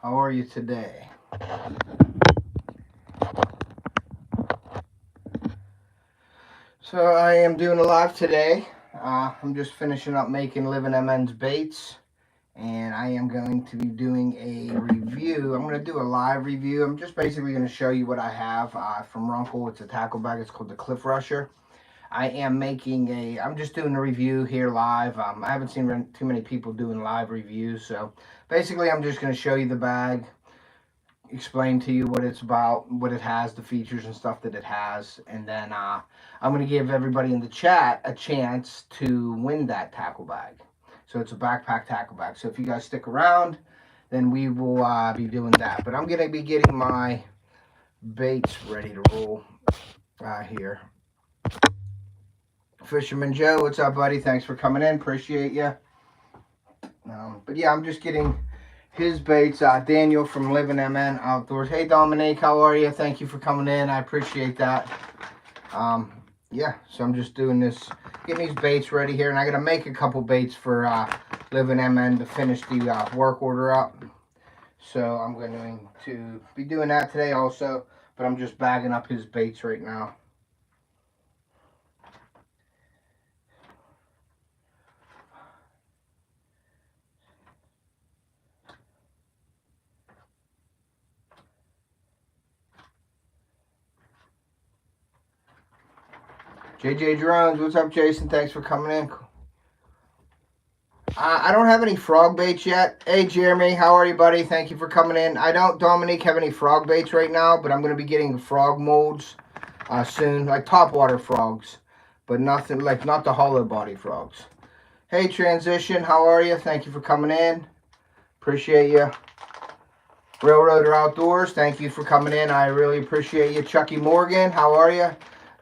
How are you today? So I am doing a live today. I'm just finishing up making Living MN's baits, and I am going to be doing a review. I'm going to do a live review. I'm just basically going to show you what I have from Runcl. It's a tackle bag. It's called the Cliff Rusher. I'm just doing a review here live. I haven't seen too many people doing live reviews, so basically I'm just going to show you the bag, explain to you what it's about, what it has, the features and stuff that it has, and then I'm going to give everybody in the chat a chance to win that tackle bag. So it's a backpack tackle bag. So if you guys stick around, then we will be doing that. But I'm going to be getting my baits ready to roll here. Fisherman Joe, what's up, buddy? Thanks for coming in. Appreciate you. But yeah, I'm just getting his baits. Daniel from Living MN Outdoors. Hey, Dominique, how are you? Thank you for coming in. I appreciate that. Yeah, so I'm just doing this, getting these baits ready here, and I got to make a couple baits for Living MN to finish the work order up. So I'm going to be doing that today also, but I'm just bagging up his baits right now. JJ Drones, what's up, Jason? Thanks for coming in. I don't have any frog baits yet. Hey, Jeremy, how are you, buddy? Thank you for coming in. I don't, Dominique, have any frog baits right now, but I'm going to be getting frog molds soon, like topwater frogs, but nothing, like not the hollow body frogs. Hey, Transition, how are you? Thank you for coming in. Appreciate you. Railroader Outdoors, thank you for coming in. I really appreciate you. Chucky Morgan, how are you?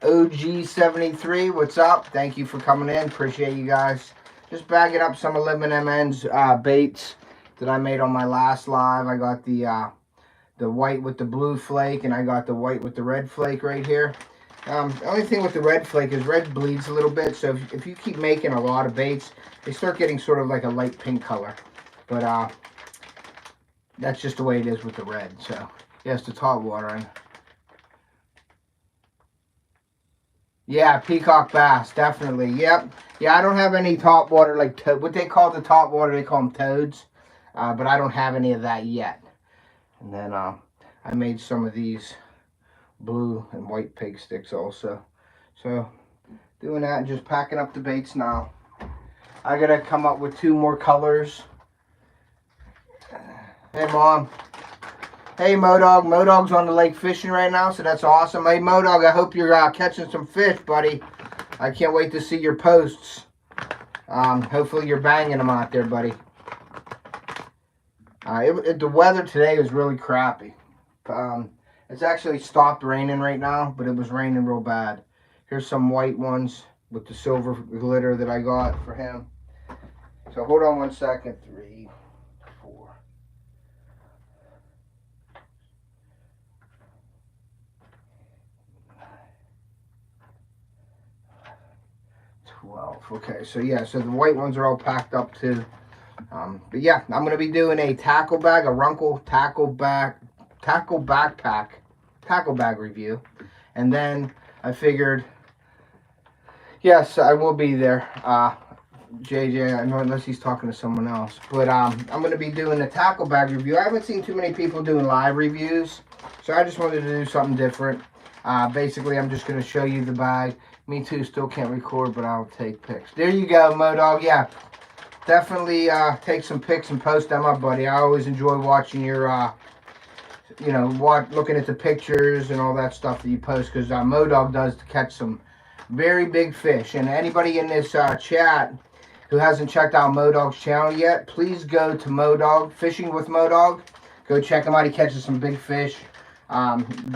OG73, what's up? Thank you for coming in. Appreciate you guys. Just bagging up some of Living MN's baits that I made on my last live. I got the white with the blue flake, and I got the white with the red flake right here. The only thing with the red flake is red bleeds a little bit, so if you keep making a lot of baits, they start getting sort of like a light pink color. But that's just the way it is with the red. So yes, the top watering. Yeah, peacock bass, definitely. Yep. Yeah, I don't have any top water, like what they call the top water, they call them toads. But I don't have any of that yet. And then I made some of these blue and white pig sticks also. So doing that and just packing up the baits now. I gotta come up with 2 more colors. Hey, Mom. Hey, Modog. Modog's on the lake fishing right now, so that's awesome. Hey, Modog, I hope you're catching some fish, buddy. I can't wait to see your posts. Hopefully you're banging them out there, buddy. The weather today is really crappy. It's actually stopped raining right now, but it was raining real bad. Here's some white ones with the silver glitter that I got for him. So hold on one second. 3, 4. 12. Okay, so yeah, so the white ones are all packed up too. But yeah, I'm going to be doing a tackle bag, a Runcl tackle bag review. And then I figured, yes, I will be there. JJ, I know, unless he's talking to someone else. But I'm going to be doing a tackle bag review. I haven't seen too many people doing live reviews, so I just wanted to do something different. Basically, I'm just going to show you the bag. Me too, still can't record, but I'll take pics. There you go, Modog. Yeah, definitely take some pics and post them up, buddy. I always enjoy watching your, looking at the pictures and all that stuff that you post, because Modog does to catch some very big fish. And anybody in this chat who hasn't checked out Modog's channel yet, please go to Modog, Fishing with Modog. Go check him out. He catches some big fish.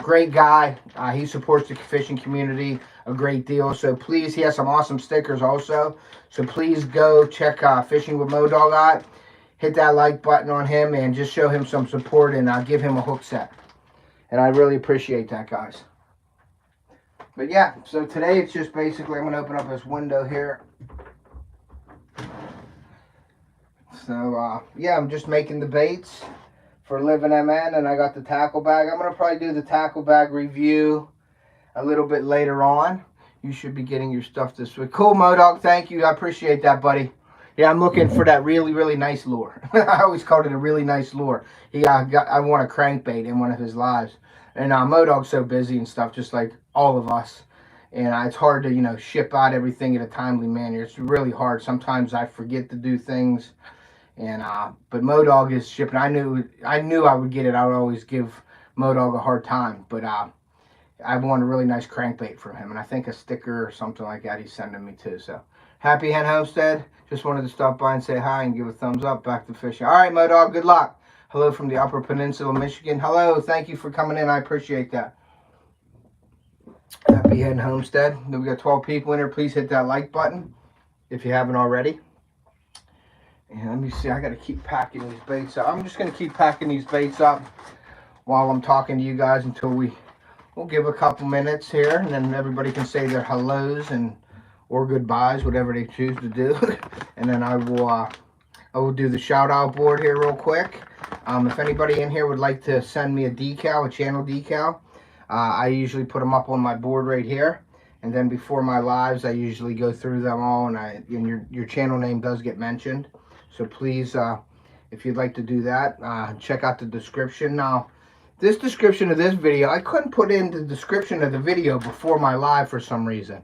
Great guy. He supports the fishing community a great deal. So please, he has some awesome stickers also. So please go check Fishing with Modog out. Hit that like button on him and just show him some support, and give him a hook set. And I really appreciate that, guys. But yeah, so today it's just basically, I'm going to open up this window here. So yeah, I'm just making the baits for Living MN, and I got the tackle bag. I'm going to probably do the tackle bag review a little bit later on. You should be getting your stuff this week. Cool, Modog. Thank you. I appreciate that, buddy. Yeah, I'm looking for that really, really nice lure. I always called it a really nice lure. I want a crankbait in one of his lives. And Modog's so busy and stuff, just like all of us. And it's hard to, ship out everything in a timely manner. It's really hard. Sometimes I forget to do things. And but Modog is shipping. I knew I would get it. I would always give Modog a hard time. But I want a really nice crankbait from him. And I think a sticker or something like that he's sending me too. So happy Hen Homestead. Just wanted to stop by and say hi and give a thumbs up. Back to fishing. All right, Modog. Good luck. Hello from the Upper Peninsula, Michigan. Hello. Thank you for coming in. I appreciate that. Happy Hen Homestead. We got 12 people in here. Please hit that like button if you haven't already. And let me see. I got to keep packing these baits up. I'm just going to keep packing these baits up while I'm talking to you guys until we'll give a couple minutes here, and then everybody can say their hellos or goodbyes, whatever they choose to do. And then I will do the shout out board here real quick. If anybody in here would like to send me a decal, a channel decal, I usually put them up on my board right here. And then before my lives, I usually go through them all, and your channel name does get mentioned. So please, if you'd like to do that, check out the description. Now, this description of this video, I couldn't put in the description of the video before my live for some reason.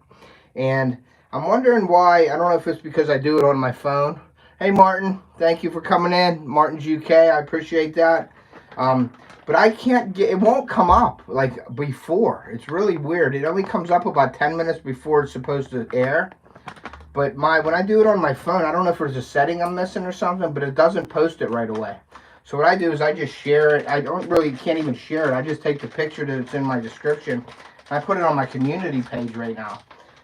And I'm wondering why. I don't know if it's because I do it on my phone. Hey, Martin, thank you for coming in. Martin's UK, I appreciate that. But I can't get, it won't come up like before. It's really weird. It only comes up about 10 minutes before it's supposed to air. But when I do it on my phone, I don't know if there's a setting I'm missing or something, but it doesn't post it right away. So what I do is I just share it. I can't even share it. I just take the picture that's in my description. And I put it on my community page right now.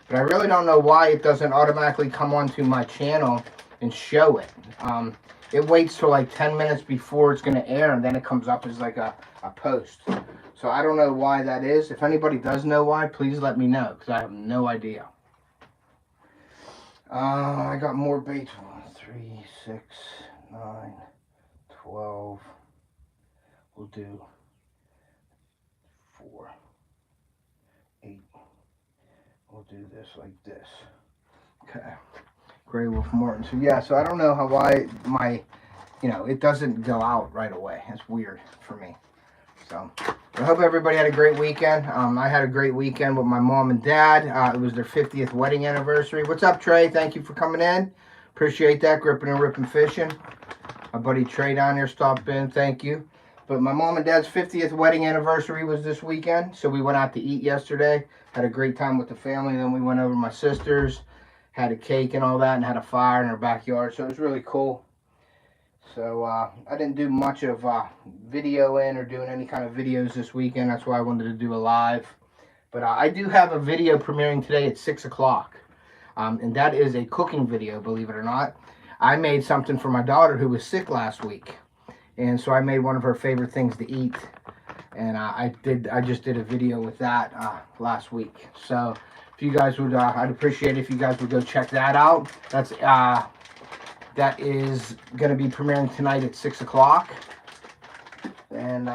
But I really don't know why it doesn't automatically come onto my channel and show it. It waits till like 10 minutes before it's going to air, and then it comes up as like a post. So I don't know why that is. If anybody does know why, please let me know, because I have no idea. I got more baits. 1, 3, 6, 9, 12. We'll do 4, 8. We'll do this like this. Okay. Gray Wolf Martin. So yeah, so I don't know why my, it doesn't go out right away. It's weird for me. So I hope everybody had a great weekend. I had a great weekend with my mom and dad. It was their 50th wedding anniversary. What's up, Trey? Thank you for coming in. Appreciate that. Gripping and ripping fishing. My buddy Trey down here stopped in. Thank you. But my mom and dad's 50th wedding anniversary was this weekend. So we went out to eat yesterday. Had a great time with the family. Then we went over to my sister's. Had a cake and all that, and had a fire in our backyard. So it was really cool. So I didn't do much of videoing or doing any kind of videos this weekend. That's why I wanted to do a live. But I do have a video premiering today at 6 o'clock. And that is a cooking video, believe it or not. I made something for my daughter who was sick last week. And so I made one of her favorite things to eat. And I just did a video with that last week. So if you guys would, I'd appreciate it if you guys would go check that out. That is going to be premiering tonight at 6 o'clock. And,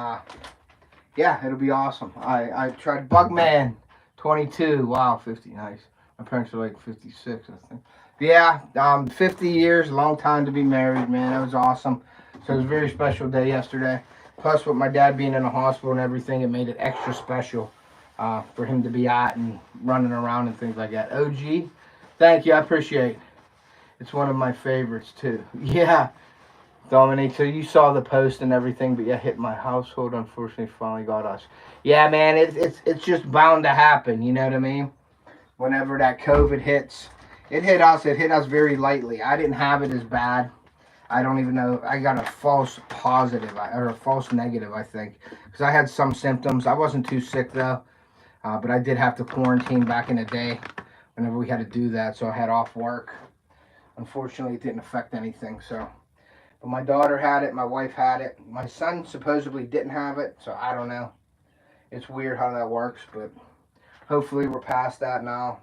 yeah, it'll be awesome. I tried Bugman 22. Wow, 50. Nice. My parents are like 56, I think. Yeah, 50 years, a long time to be married, man. That was awesome. So it was a very special day yesterday. Plus, with my dad being in the hospital and everything, it made it extra special for him to be out and running around and things like that. OG, thank you. I appreciate it. It's one of my favorites, too. Yeah, Dominique, so you saw the post and everything, but yeah, hit my household, unfortunately, finally got us. Yeah, man, it's just bound to happen, you know what I mean? Whenever that COVID hits, it hit us very lightly. I didn't have it as bad. I don't even know. I got a false positive, or a false negative, I think, because I had some symptoms. I wasn't too sick, though, but I did have to quarantine back in the day whenever we had to do that, so I had off work. Unfortunately, it didn't affect anything, so. But my daughter had it, my wife had it. My son supposedly didn't have it, so I don't know. It's weird how that works, but hopefully we're past that now.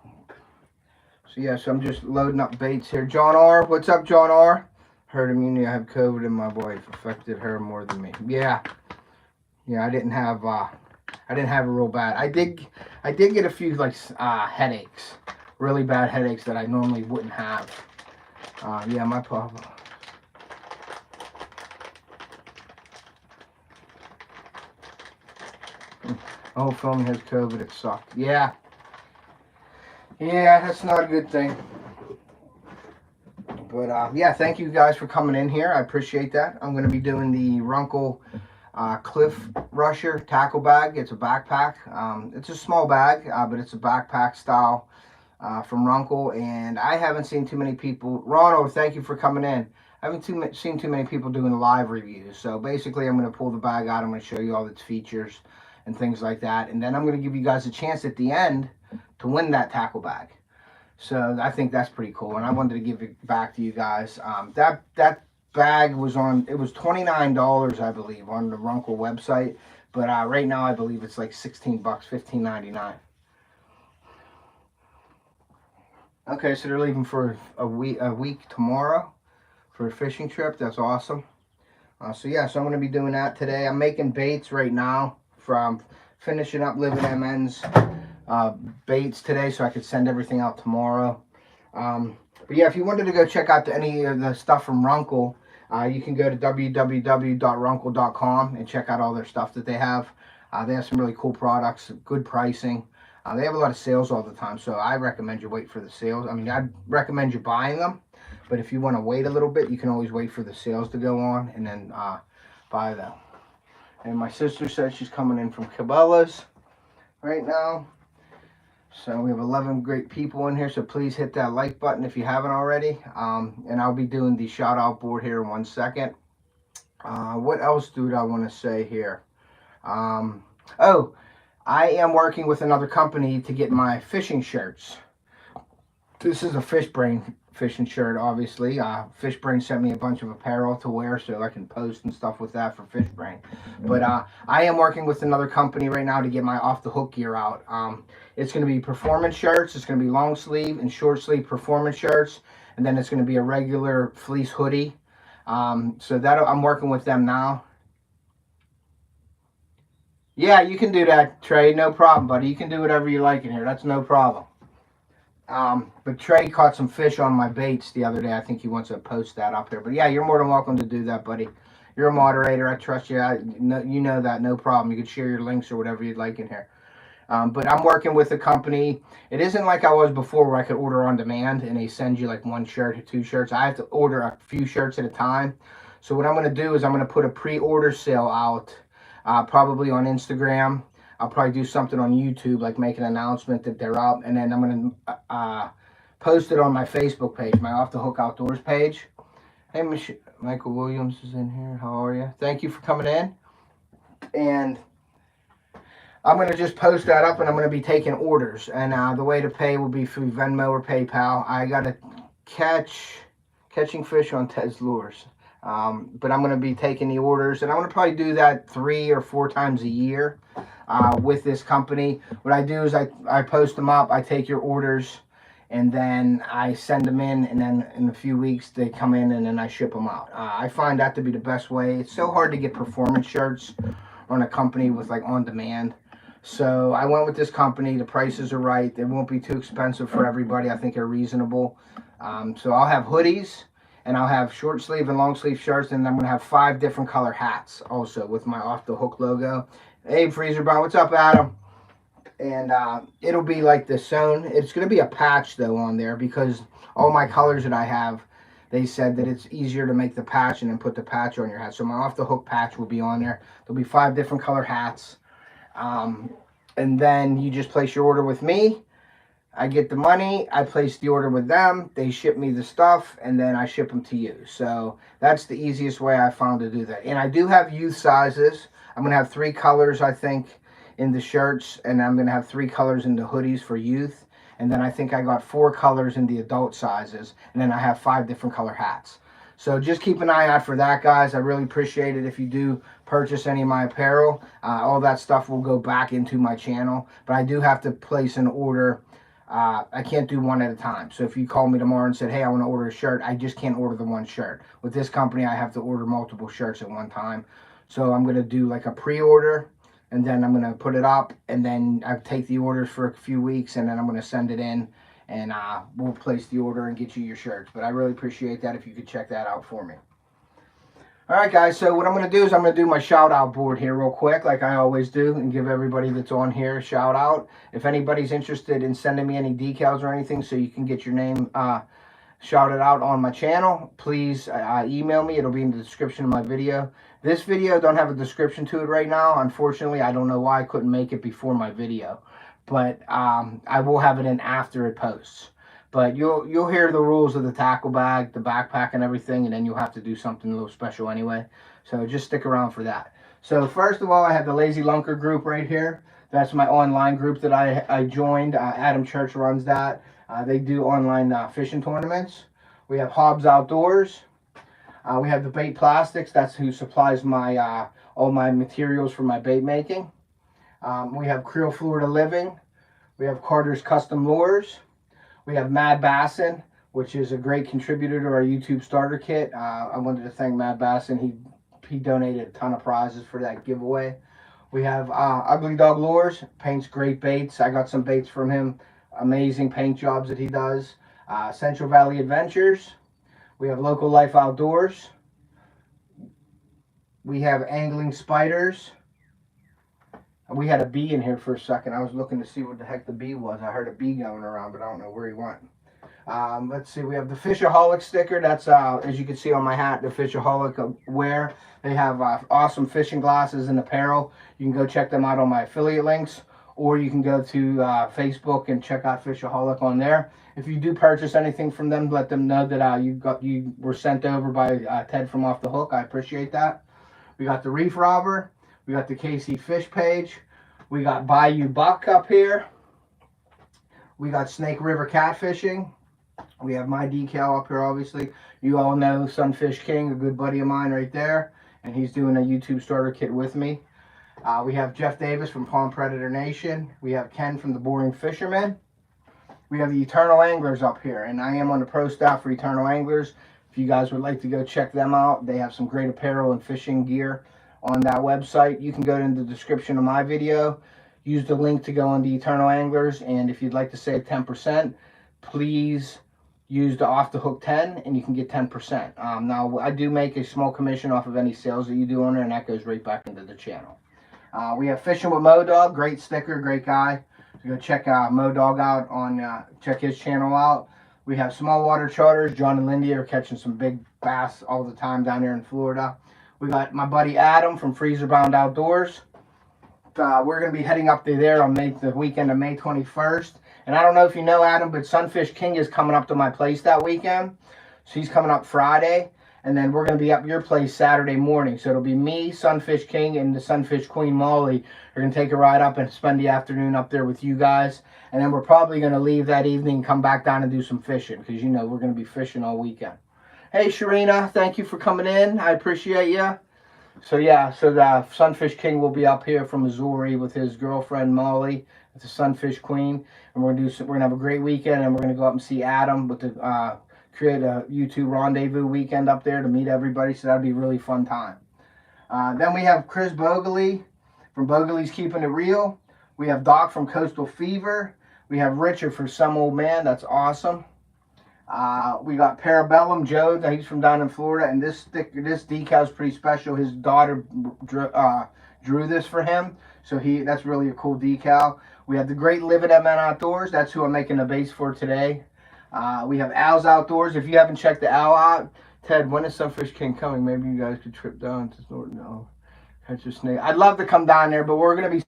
So, yeah, so I'm just loading up baits here. John R., what's up, John R.? herd immunity. I have COVID and my wife affected her more than me. Yeah, I didn't have it real bad. I did get a few like headaches, really bad headaches that I normally wouldn't have. Yeah, my problem. Oh, filming has COVID. It sucked. Yeah, that's not a good thing. But yeah, thank you guys for coming in here. I appreciate that. I'm going to be doing the Runcl Cliff Rusher Tackle bag. It's a backpack. It's a small bag, but it's a backpack style from Runcl. And I haven't seen too many people. Ronald, thank you for coming in. I haven't seen too many people doing live reviews. So basically, I'm going to pull the bag out. I'm going to show you all its features and things like that. And then I'm going to give you guys a chance at the end to win that tackle bag. So I think that's pretty cool, and I wanted to give it back to you guys. That bag was it was $29, I believe, on the Runcl website, but right now I believe it's like $16, $15.99. Okay, so they're leaving for a week tomorrow for a fishing trip. That's awesome. So yeah, so I'm going to be doing that today. I'm making baits right now from finishing up Live at MN's baits today, so I could send everything out tomorrow. But yeah, if you wanted to go check out any of the stuff from Runcl, you can go to www.runcl.com and check out all their stuff that they have. They have some really cool products, good pricing. They have a lot of sales all the time, so I recommend you wait for the sales. I mean, I'd recommend you buying them, but if you want to wait a little bit, you can always wait for the sales to go on and then buy them. And my sister said she's coming in from Cabela's right now. So we have 11 great people in here, so please hit that like button if you haven't already. And I'll be doing the shout out board here in 1 second. What else do I want to say here? Oh, I am working with another company to get my fishing shirts. This is a Fish Brain fishing shirt, obviously. Fish Brain sent me a bunch of apparel to wear so I can post and stuff with that for Fish Brain. But I am working with another company right now to get my off the hook gear out. It's going to be performance shirts. It's going to be long sleeve and short sleeve performance shirts. And then it's going to be a regular fleece hoodie. So I'm working with them now. Yeah, you can do that, Trey. No problem, buddy. You can do whatever you like in here. That's no problem. But Trey caught some fish on my baits the other day. I think he wants to post that up here. But yeah, you're more than welcome to do that, buddy. You're a moderator. I trust you. You know that. No problem. You can share your links or whatever you'd like in here. But I'm working with a company. It isn't like I was before where I could order on demand and they send you like one shirt or two shirts. I have to order a few shirts at a time. So what I'm going to do is I'm going to put a pre-order sale out probably on Instagram. I'll probably do something on YouTube, like make an announcement that they're out. And then I'm going to post it on my Facebook page, my Off the Hook Outdoors page. Hey, Michael Williams is in here. How are you? Thank you for coming in. And I'm going to just post that up and I'm going to be taking orders. And the way to pay will be through Venmo or PayPal. I got to catching fish on Ted's lures. But I'm going to be taking the orders. And I'm going to probably do that 3 or 4 times a year with this company. What I do is I post them up. I take your orders. And then I send them in. And then in a few weeks they come in and then I ship them out. I find that to be the best way. It's so hard to get performance shirts on a company with like on demand. So I went with this company. The prices are right. They won't be too expensive for everybody. I think they're reasonable. So I'll have hoodies and I'll have short sleeve and long sleeve shirts. And I'm going to have 5 different color hats also with my Off the Hook logo. Hey, Freezer Brown. What's up, Adam? And it'll be like the sewn. It's going to be a patch though on there because all my colors that I have, they said that it's easier to make the patch and then put the patch on your hat. So my Off the Hook patch will be on there. There'll be 5 different color hats. And then you just place your order with me. I get the money. I place the order with them. They ship me the stuff, and then I ship them to you. So that's the easiest way I found to do that. And I do have youth sizes. I'm going to have 3 colors, I think, in the shirts, and I'm going to have 3 colors in the hoodies for youth. And then I think I got 4 colors in the adult sizes, and then I have 5 different color hats. So just keep an eye out for that, guys. I really appreciate it if you do purchase any of my apparel. All that stuff will go back into my channel. But I do have to place an order I can't do one at a time. So if you call me tomorrow and said, hey, I want to order a shirt, I just can't order the one shirt. With this company, I have to order multiple shirts at one time. So I'm going to do like a pre-order, and then I'm going to put it up, and then I take the orders for a few weeks, and then I'm going to send it in, and we'll place the order and get you your shirts. But I really appreciate that if you could check that out for me. All right, guys, so what I'm going to do is I'm going to do my shout-out board here real quick, like I always do, and give everybody that's on here a shout-out. If anybody's interested in sending me any decals or anything so you can get your name shouted out on my channel, please email me. It'll be in the description of my video. This video don't have a description to it right now. Unfortunately, I don't know why I couldn't make it before my video, but I will have it in after it posts. But you'll hear the rules of the tackle bag, the backpack, and everything, and then you'll have to do something a little special anyway. So just stick around for that. So first of all, I have the Lazy Lunker group right here. That's my online group that I joined. Adam Church runs that. They do online fishing tournaments. We have Hobbs Outdoors. We have the Bait Plastics. That's who supplies my all my materials for my bait making. We have Creel Florida Living. We have Carter's Custom Lures. We have Mad Bassin, which is a great contributor to our YouTube starter kit. I wanted to thank Mad Bassin. He donated a ton of prizes for that giveaway. We have Ugly Dog Lures, paints great baits. I got some baits from him. Amazing paint jobs that he does. Central Valley Adventures. We have Local Life Outdoors. We have Angling Spiders. We had a bee in here for a second. I was looking to see what the heck the bee was. I heard a bee going around, but I don't know where he went. Let's see. We have the Fishaholic sticker. That's, as you can see on my hat, the Fishaholic wear. They have awesome fishing glasses and apparel. You can go check them out on my affiliate links, or you can go to Facebook and check out Fishaholic on there. If you do purchase anything from them, let them know that you were sent over by Ted from Off the Hook. I appreciate that. We got the Reef Robber. We got the KC Fish page. We got Bayou Buck up here. We got Snake River Catfishing. We have my decal up here, obviously. You all know Sunfish King, a good buddy of mine right there. And he's doing a YouTube starter kit with me. We have Jeff Davis from Palm Predator Nation. We have Ken from the Boring Fisherman. We have the Eternal Anglers up here. And I am on the pro staff for Eternal Anglers. If you guys would like to go check them out, they have some great apparel and fishing gear on that website. You can go in the description of my video, use the link to go on the Eternal Anglers, and if you'd like to save 10%, please use the Off the Hook 10 and you can get 10%. Now I do make a small commission off of any sales that you do on there, and that goes right back into the channel. We have Fishing with MoDog, great sticker, great guy. So go check MoDog out on check his channel out. We have Small Water Charters. John and Lindy are catching some big bass all the time down there in Florida. We got my buddy Adam from Freezer Bound Outdoors. We're going to be heading up to there on the weekend of May 21st. And I don't know if you know Adam, but Sunfish King is coming up to my place that weekend. So he's coming up Friday. And then we're going to be up your place Saturday morning. So it'll be me, Sunfish King, and the Sunfish Queen Molly. We're going to take a ride up and spend the afternoon up there with you guys. And then we're probably going to leave that evening and come back down and do some fishing. Because, you know, we're going to be fishing all weekend. Hey, Sharina, thank you for coming in. I appreciate you. So, yeah, so the Sunfish King will be up here from Missouri with his girlfriend, Molly, the Sunfish Queen. And we're gonna have a great weekend, and we're going to go up and see Adam with the create a YouTube rendezvous weekend up there to meet everybody. So that'll be a really fun time. Then we have Chris Bogley from Bogley's Keeping It Real. We have Doc from Coastal Fever. We have Richard for Some Old Man. That's awesome. We got Parabellum Joe, he's from down in Florida, and this decal is pretty special. His daughter drew this for him, so that's really a cool decal. We have the Great Living at Men Outdoors. That's who I'm making the base for today. We have Al's Outdoors. If you haven't checked the Al out, Ted, when is Sunfish King coming? Maybe you guys could trip down to Norton. Catch a snake. I'd love to come down there, but we're gonna be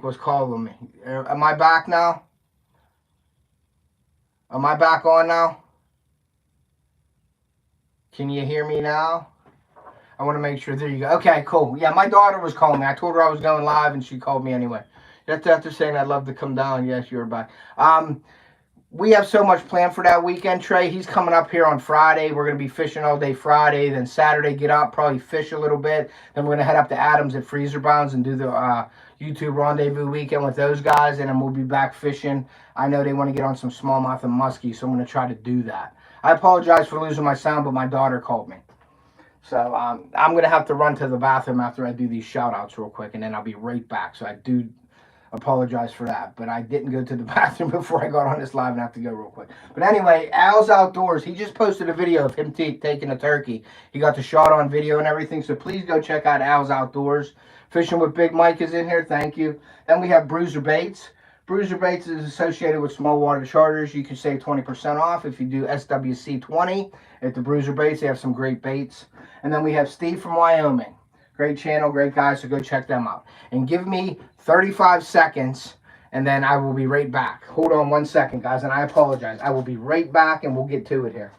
was calling me. Am I back now? Am I back on now? Can you hear me now? I want to make sure. There you go. Okay, cool. Yeah, my daughter was calling me. I told her I was going live, and she called me anyway. That's after saying I'd love to come down. Yes, you're back. We have so much planned for that weekend, Trey. He's coming up here on Friday. We're going to be fishing all day Friday. Then Saturday, get up, probably fish a little bit. Then we're going to head up to Adams at Freezer Bounds and do the YouTube Rendezvous weekend with those guys. And then we'll be back fishing. I know they want to get on some smallmouth and muskie, so I'm going to try to do that. I apologize for losing my sound, but my daughter called me. So I'm going to have to run to the bathroom after I do these shout-outs real quick, and then I'll be right back. So I do apologize for that, but I didn't go to the bathroom before I got on this live and have to go real quick. But anyway, Al's Outdoors, he just posted a video of him taking a turkey. He got the shot on video and everything, so please go check out Al's Outdoors. Fishing with Big Mike is in here, thank you. Then we have Bruiser Baits. Bruiser Baits is associated with small water charters. You can save 20% off if you do SWC20 at the Bruiser Baits. They have some great baits. And then we have Steve from Wyoming. Great channel, great guys, so go check them out. And give me 35 seconds, and then I will be right back. Hold on 1 second, guys, and I apologize. I will be right back, and we'll get to it here.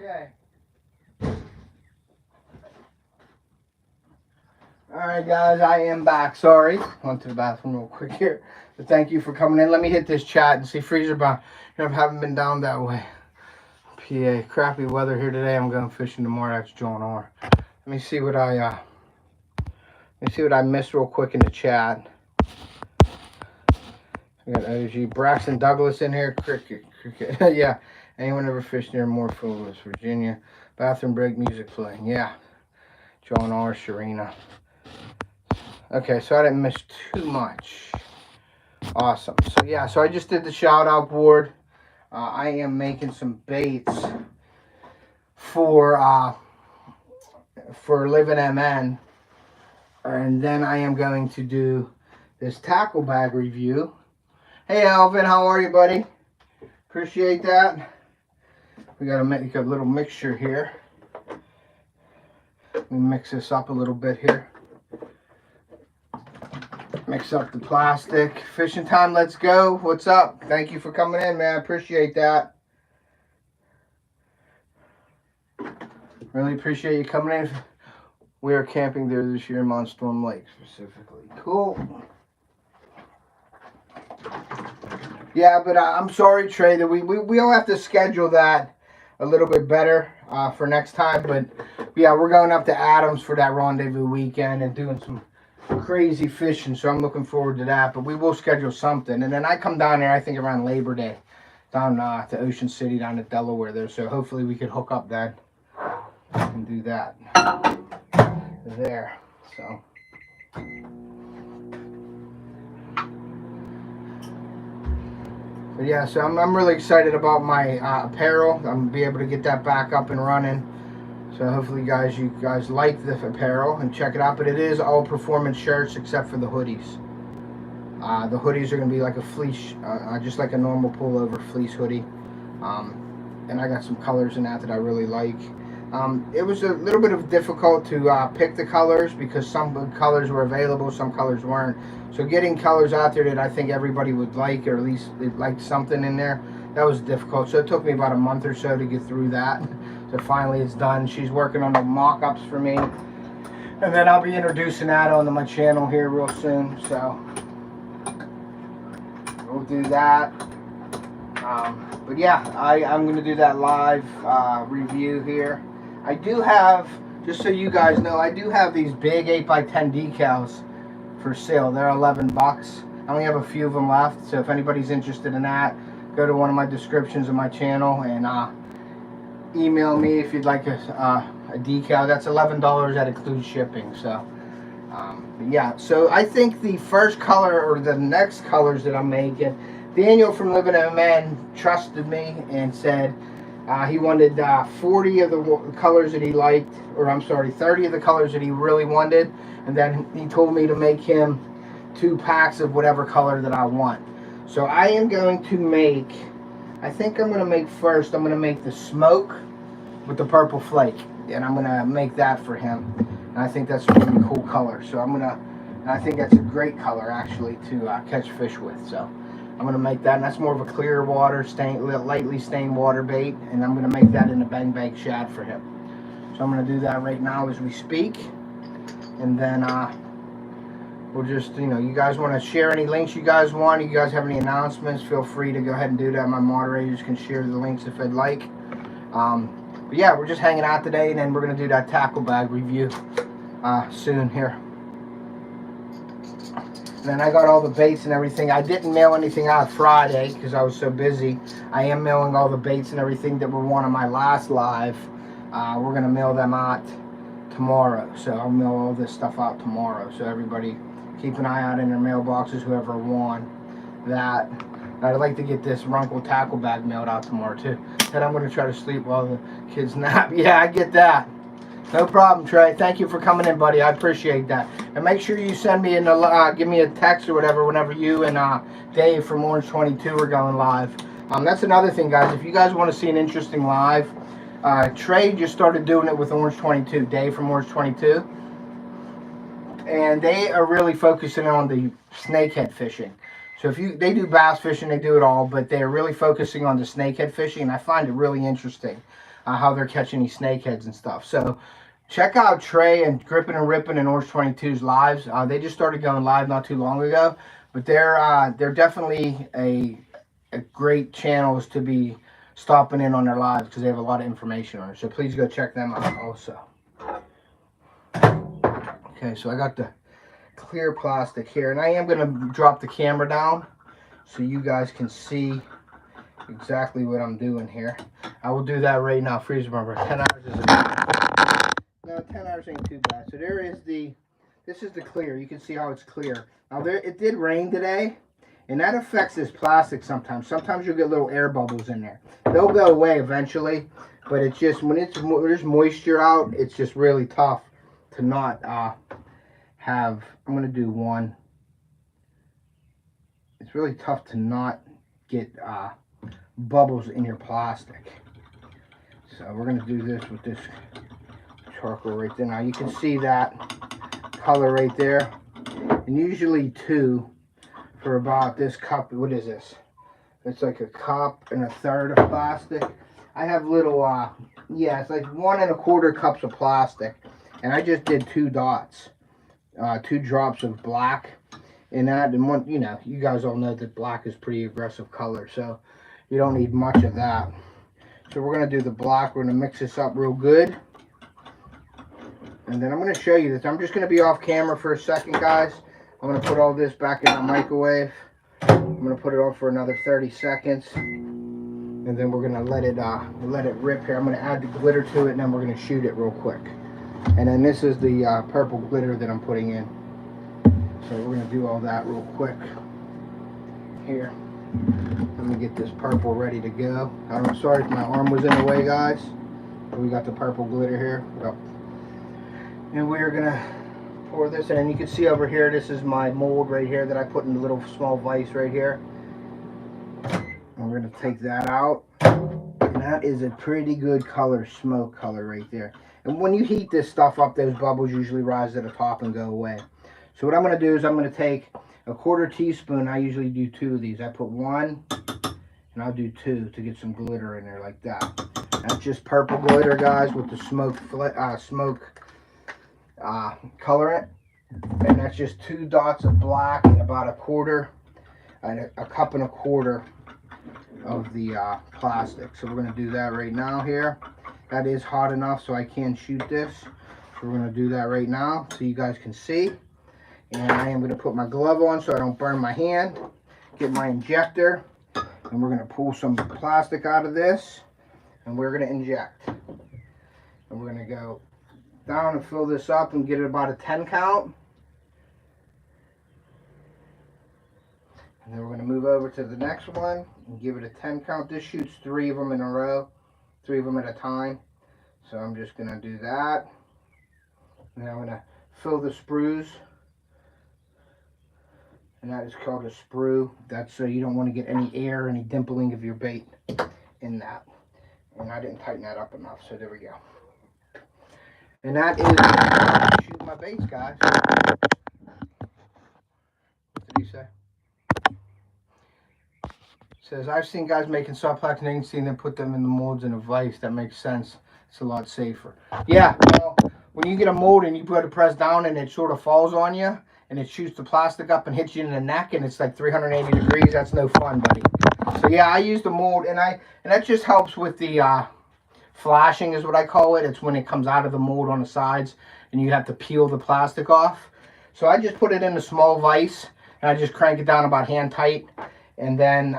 Okay. Alright, guys, I am back. Sorry. Went to the bathroom real quick here. But thank you for coming in. Let me hit this chat and see Freezer Bound. I haven't been down that way. PA. Crappy weather here today. I'm going fishing tomorrow. That's John R. Let me see what I missed real quick in the chat. We got OG Braxton Douglas in here. Cricket. Yeah. Anyone ever fished near Morpho, West Virginia? Bathroom break, music playing. Yeah. John R. Sharina. Okay, so I didn't miss too much. Awesome. So yeah, so I just did the shout out board. I am making some baits for Living MN, and then I am going to do this tackle bag review. Hey Alvin, how are you, buddy? Appreciate that. We got to make a little mixture here. Let me mix this up a little bit here. Mix up the plastic. Fishing time, let's go. What's up? Thank you for coming in, man. I appreciate that. Really appreciate you coming in. We are camping there this year in Monstorm Lake specifically. Cool. Yeah, but I'm sorry, Trey, that we'll have to schedule that a little bit better for next time. But yeah, we're going up to Adams for that rendezvous weekend and doing some crazy fishing, so I'm looking forward to that. But we will schedule something, and then I come down there, I think around Labor Day, down to Ocean City, down to Delaware there. So hopefully we could hook up then and do that there. So but yeah, so I'm really excited about my apparel. I'm gonna be able to get that back up and running. So hopefully you guys like the apparel and check it out. But it is all performance shirts except for the hoodies. The hoodies are going to be like a fleece, just like a normal pullover fleece hoodie. And I got some colors in that I really like. It was a little bit of difficult to pick the colors because some colors were available, some colors weren't. So getting colors out there that I think everybody would like, or at least they liked something in there, that was difficult. So it took me about a month or so to get through that. So finally it's done. She's working on the mock-ups for me. And then I'll be introducing that onto my channel here real soon. So we'll do that. But yeah, I'm going to do that live review here. I do have, just so you guys know, I do have these big 8x10 decals for sale. They're 11 bucks. I only have a few of them left, so if anybody's interested in that, go to one of my descriptions of my channel and email me if you'd like a decal. That's $11. That includes shipping. So yeah, so I think the first color, or the next colors that I'm making, Daniel from Living MN trusted me and said he wanted 40 of the colors that he liked, or I'm sorry, 30 of the colors that he really wanted, and then he told me to make him 2 packs of whatever color that I want. So I am going to make, I think I'm going to make first, I'm going to make the smoke with the purple flake, and I'm going to make that for him. And I think that's a really cool color. So I'm going to, and I think that's a great color actually to catch fish with. So I'm going to make that, and that's more of a clear water, lightly stained water bait, and I'm going to make that in a bang bang shad for him. So I'm going to do that right now as we speak, and then we'll just, you know, you guys want to share any links you guys want, you guys have any announcements, feel free to go ahead and do that. My moderators can share the links if they'd like. But yeah, we're just hanging out today, and then we're going to do that tackle bag review soon here. And then I got all the baits and everything. I didn't mail anything out Friday because I was so busy. I am mailing all the baits and everything that were one of my last live. We're going to mail them out tomorrow. So I'll mail all this stuff out tomorrow. So everybody keep an eye out in their mailboxes, whoever won that. I'd like to get this Runcl tackle bag mailed out tomorrow too. And I'm going to try to sleep while the kids nap. Yeah, I get that. No problem, Trey. Thank you for coming in, buddy. I appreciate that. And make sure you send me give me a text or whatever whenever you and Dave from Orange 22 are going live. That's another thing, guys. If you guys want to see an interesting live, Trey just started doing it with Orange 22. Dave from Orange 22. And they are really focusing on the snakehead fishing. So they do bass fishing, they do it all, but they're really focusing on the snakehead fishing, and I find it really interesting how they're catching these snakeheads and stuff. So check out Trey and Grippin' and Rippin' and Orange 22's lives. They just started going live not too long ago, but they're definitely a great channels to be stopping in on their lives because they have a lot of information on it. So please go check them out also. Okay, so I got the clear plastic here, and I am going to drop the camera down so you guys can see exactly what I'm doing here. I will do that right now. Freeze remember, 10 hours is no, 10 hours ain't too bad. So there is this is the clear. You can see how it's clear. Now it did rain today, and that affects this plastic sometimes. Sometimes you'll get little air bubbles in there. They'll go away eventually, but it's just when there's moisture out, it's just really tough to not have. I'm going to do one. It's really tough to not get bubbles in your plastic. So we're going to do this with this charcoal right there. Now you can see that color right there, and usually 2 for about this cup. What is this? It's like a cup and a third of plastic. I have little yeah, it's like 1 1/4 cups of plastic, and I just did 2 dots, 2 drops of black in that. And one, you know, you guys all know that black is pretty aggressive color, so you don't need much of that. So we're going to do the black. We're going to mix this up real good. And then I'm going to show you this. I'm just going to be off camera for a second, guys. I'm going to put all this back in the microwave. I'm going to put it on for another 30 seconds. And then we're going to let it rip here. I'm going to add the glitter to it, and then we're going to shoot it real quick. And then this is the purple glitter that I'm putting in. So we're going to do all that real quick here. Let me get this purple ready to go. I'm sorry if my arm was in the way, guys. We got the purple glitter here. Yep. And we're gonna pour this in. And you can see over here, this is my mold right here that I put in a little small vise right here. And we're gonna take that out. And that is a pretty good color, smoke color right there. And when you heat this stuff up, those bubbles usually rise to the top and go away. So what I'm gonna do is I'm gonna take a 1/4 teaspoon. I usually do 2 of these. I put 1 and I'll do 2 to get some glitter in there like that. That's just purple glitter, guys, with the smoke colorant. And that's just 2 dots of black and about a 1/4 and a 1.25 cups of the plastic. So we're going to do that right now here. That is hot enough so I can shoot this. So we're going to do that right now so you guys can see. And I am going to put my glove on so I don't burn my hand. Get my injector. And we're going to pull some plastic out of this. And we're going to inject. And we're going to go down and fill this up and get it about a 10 count. And then we're going to move over to the next one and give it a 10 count. This shoots 3 of them in a row, 3 of them at a time. So I'm just going to do that. And then I'm going to fill the sprues. And that is called a sprue. That's so you don't want to get any air, any dimpling of your bait in that. And I didn't tighten that up enough, so there we go. And that is shoot my baits, guys. What did he say? Says, I've seen guys making soft plastic and seen them put them in the molds in a vise. That makes sense. It's a lot safer. Yeah, well, when you get a mold and you put it pressed down and it sort of falls on you and it shoots the plastic up and hits you in the neck and it's like 380 degrees, that's no fun, buddy. So yeah, I use the mold and that just helps with the flashing is what I call it. It's when it comes out of the mold on the sides and you have to peel the plastic off. So I just put it in a small vise and I just crank it down about hand tight. And then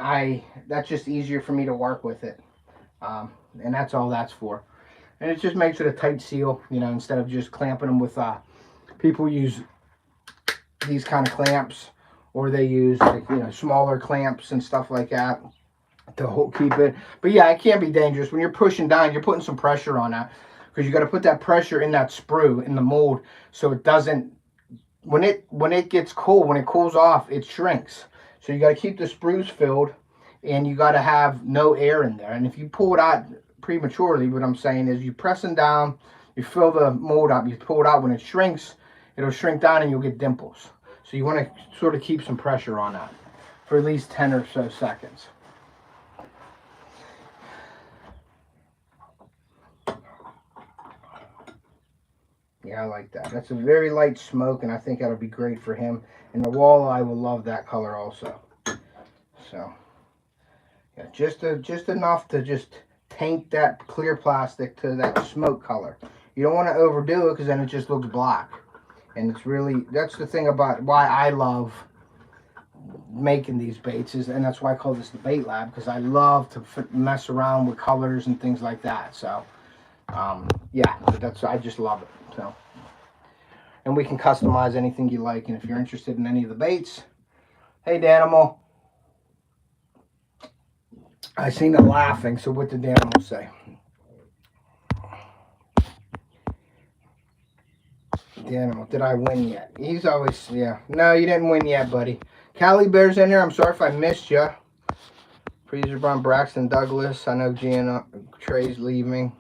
that's just easier for me to work with it. And that's all that's for. And it just makes it a tight seal, you know, instead of just clamping them with, people use these kind of clamps, or they use, like, you know, smaller clamps and stuff like that to keep it. But yeah, it can be dangerous. When you're pushing down, you're putting some pressure on that. Because you got to put that pressure in that sprue, in the mold, so it doesn't, when it gets cold, when it cools off, it shrinks. So you got to keep the sprues filled, and you got to have no air in there. And if you pull it out prematurely, what I'm saying is you pressing down, you fill the mold up, you pull it out. When it shrinks, it'll shrink down and you'll get dimples. So you want to sort of keep some pressure on that for at least 10 or so seconds. Yeah, I like that. That's a very light smoke, and I think that'll be great for him. And the walleye will love that color also. So, yeah, just enough to just taint that clear plastic to that smoke color. You don't want to overdo it because then it just looks black. And it's really, that's the thing about why I love making these baits, and that's why I call this the bait lab, because I love to mess around with colors and things like that. So, yeah, I just love it. So, and we can customize anything you like. And if you're interested in any of the baits, hey Danimal, I seen it laughing. So what did Danimal say? Danimal, did I win yet? He's always, yeah. No, you didn't win yet, buddy. Cali Bear's in here. I'm sorry if I missed you. Freezer Brown, Braxton Douglas. I know Gianna Trey's leaving.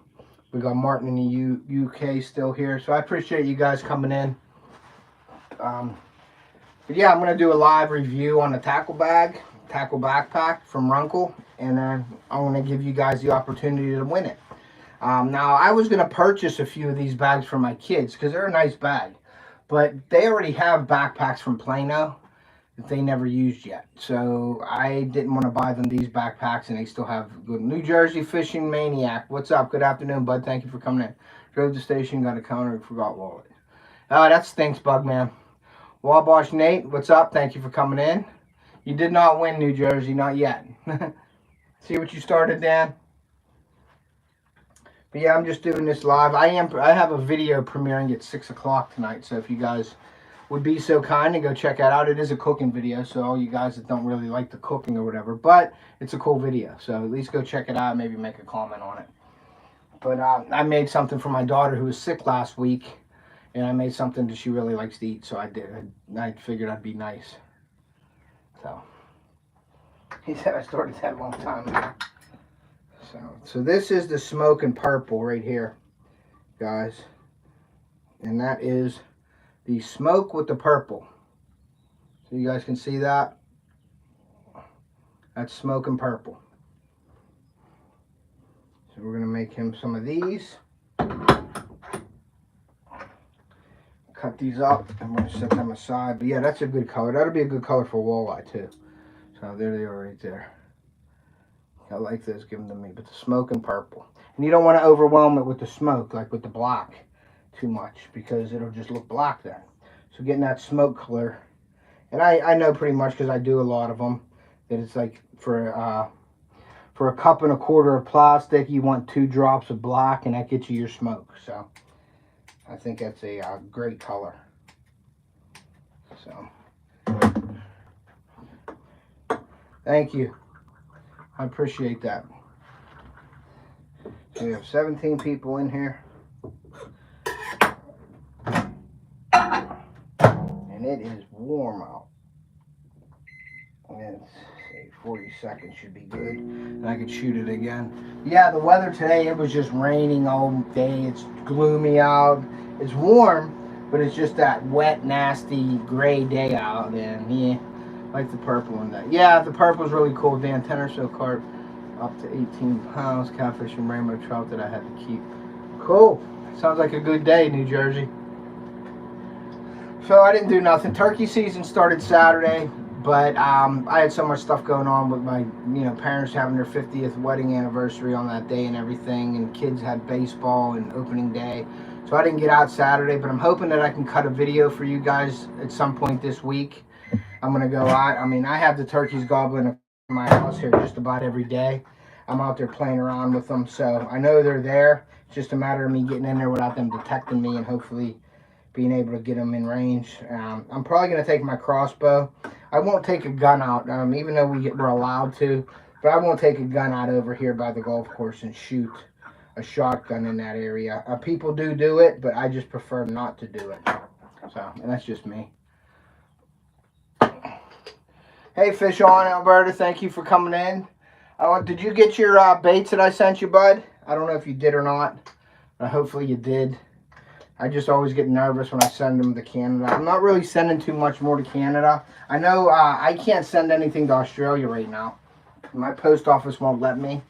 We got Martin in the UK still here. So I appreciate you guys coming in. But yeah, I'm going to do a live review on the tackle backpack from Runcl. And then I'm going to give you guys the opportunity to win it. Now, I was going to purchase a few of these bags for my kids because they're a nice bag. But they already have backpacks from Plano that they never used yet. So I didn't want to buy them these backpacks, and they still have good. New Jersey Fishing Maniac. What's up? Good afternoon, bud. Thank you for coming in. Drove to the station, got a counter, and forgot wallet. That stinks, Bugman. Wabash Nate, what's up? Thank you for coming in. You did not win, New Jersey. Not yet. See what you started, Dan? But yeah, I'm just doing this live. I have a video premiering at 6 o'clock tonight. So if you guys would be so kind to go check that out. It is a cooking video, so all you guys that don't really like the cooking or whatever, but it's a cool video. So at least go check it out, maybe make a comment on it. But I made something for my daughter who was sick last week, and I made something that she really likes to eat, so I did. I figured I'd be nice. So he said I started that a long time ago. So this is the smoking purple right here, guys, and that is the smoke with the purple. So you guys can see that. That's smoking purple. So we're gonna make him some of these. Cut these up and we're gonna set them aside. But yeah, that's a good color. That'll be a good color for walleye too. So there they are right there. I like those, give them to me. But the smoking purple. And you don't want to overwhelm it with the smoke, like with the black, too much, because it'll just look black then. So getting that smoke color. And I know pretty much, because I do a lot of them, that it's like for a 1.25 cups of plastic, you want 2 drops of black, and that gets you your smoke. So I think that's a great color. So thank you. I appreciate that. So we have 17 people in here. And it is warm out. Let's see, 40 seconds should be good. And I could shoot it again. Yeah, the weather today, it was just raining all day. It's gloomy out. It's warm, but it's just that wet, nasty, gray day out. And yeah, like the purple one. Yeah, the purple is really cool. Dan, 10 or so carp, up to 18 pounds. Catfish and rainbow trout that I had to keep. Cool. Sounds like a good day, New Jersey. So I didn't do nothing. Turkey season started Saturday, but I had so much stuff going on with my parents having their 50th wedding anniversary on that day and everything, and kids had baseball and opening day. So I didn't get out Saturday, but I'm hoping that I can cut a video for you guys at some point this week. I'm going to go out. I mean, I have the turkeys gobbling in my house here just about every day. I'm out there playing around with them, so I know they're there. It's just a matter of me getting in there without them detecting me and hopefully being able to get them in range. I'm probably going to take my crossbow. I won't take a gun out, even though we're allowed to, but I won't take a gun out over here by the golf course and shoot a shotgun in that area. People do it, but I just prefer not to do it. So, and that's just me. Hey, Fish On Alberta, thank you for coming in. Did you get your baits that I sent you, bud? I don't know if you did or not, but hopefully you did. I just always get nervous when I send them to Canada. I'm not really sending too much more to Canada. I know I can't send anything to Australia right now. My post office won't let me.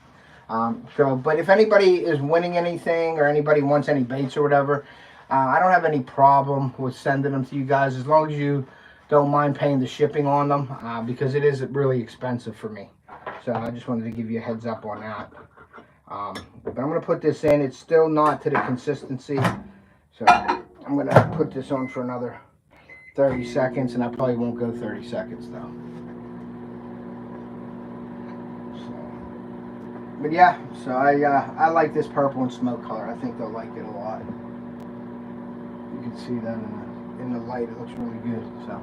But if anybody is winning anything or anybody wants any baits or whatever, I don't have any problem with sending them to you guys as long as you don't mind paying the shipping on them, because it is really expensive for me. So I just wanted to give you a heads up on that. But I'm going to put this in. It's still not to the consistency. So I'm going to put this on for another 30 seconds, and I probably won't go 30 seconds though. But yeah, so I like this purple and smoke color. I think they'll like it a lot. You can see that in the light. It looks really good. So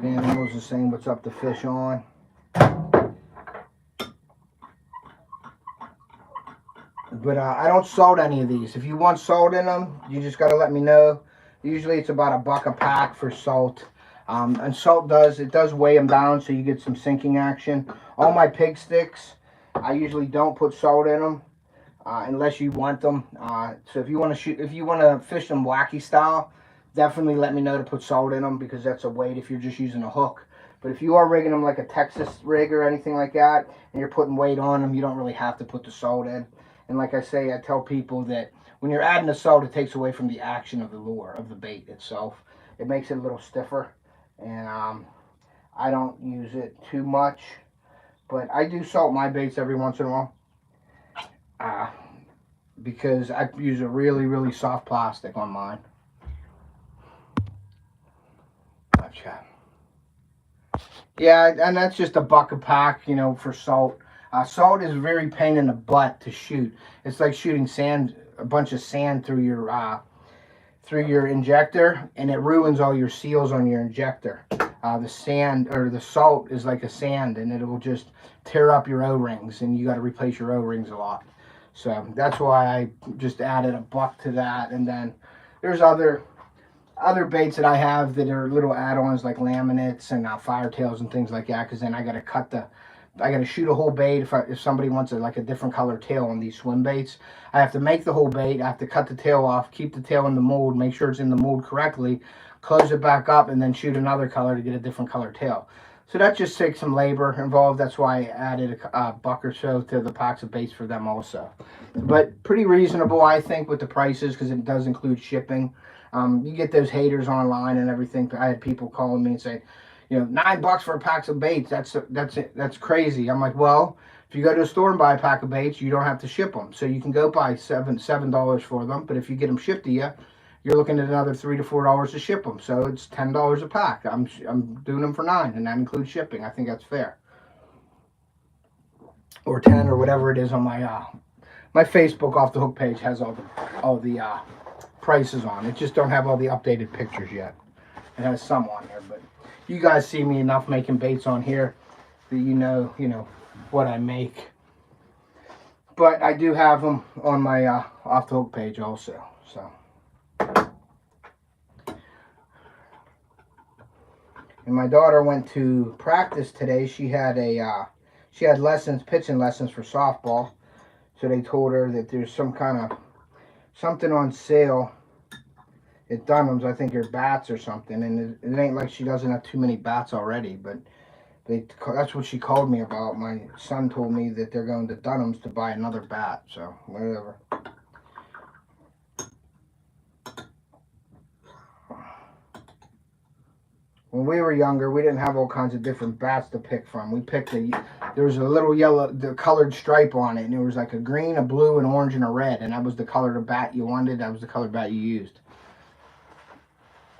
the animals are saying what's up to Fish On. But I don't salt any of these. If you want salt in them, you just got to let me know. Usually it's about $1 a pack for salt. And salt does weigh them down, so you get some sinking action. All my pig sticks, I usually don't put salt in them unless you want them. So if you want to fish them wacky style, definitely let me know to put salt in them, because that's a weight if you're just using a hook. But if you are rigging them like a Texas rig or anything like that, and you're putting weight on them, you don't really have to put the salt in. And like I say, I tell people that when you're adding the salt, it takes away from the action of the lure, of the bait itself. It makes it a little stiffer. And I don't use it too much. But I do salt my baits every once in a while. Because I use a really, really soft plastic on mine. Gotcha. Yeah, and that's just $1 a pack, for salt. Salt is a very pain in the butt to shoot. It's like shooting sand, a bunch of sand through your injector, and it ruins all your seals on your injector. The sand or the salt is like a sand, and it will just tear up your O-rings, and you got to replace your O-rings a lot. So that's why I just added $1 to that. And then there's other baits that I have that are little add-ons like laminates and firetails and things like that, because then I got to shoot a whole bait if somebody wants like a different color tail on these swim baits. I have to make the whole bait, I have to cut the tail off, keep the tail in the mold, make sure it's in the mold correctly, close it back up, and then shoot another color to get a different color tail. So that just takes some labor involved. That's why I added a $1 or so to the packs of baits for them also. But pretty reasonable, I think, with the prices, because it does include shipping. You get those haters online and everything. I had people calling me and say, you know, $9 for a pack of baits. That's crazy. I'm like, well, if you go to a store and buy a pack of baits, you don't have to ship them. So you can go buy $7 for them. But if you get them shipped to you, you're looking at another $3 to $4 to ship them. So it's $10 a pack. I'm doing them for $9, and that includes shipping. I think that's fair. Or 10 or whatever it is on my Facebook Off the Hook page has all the prices on. It just don't have all the updated pictures yet. It has some on there, but you guys see me enough making baits on here that you know what I make. But I do have them on my Off the Hook page also. So, and my daughter went to practice today. She had lessons, pitching lessons for softball. So they told her that there's something on sale at Dunham's. I think they're bats or something, and it ain't like she doesn't have too many bats already, but that's what she called me about. My son told me that they're going to Dunham's to buy another bat, so whatever. When we were younger, we didn't have all kinds of different bats to pick from. We picked there was a little yellow, the colored stripe on it, and it was like a green, a blue, an orange, and a red, and that was the color of bat you wanted. That was the color bat you used.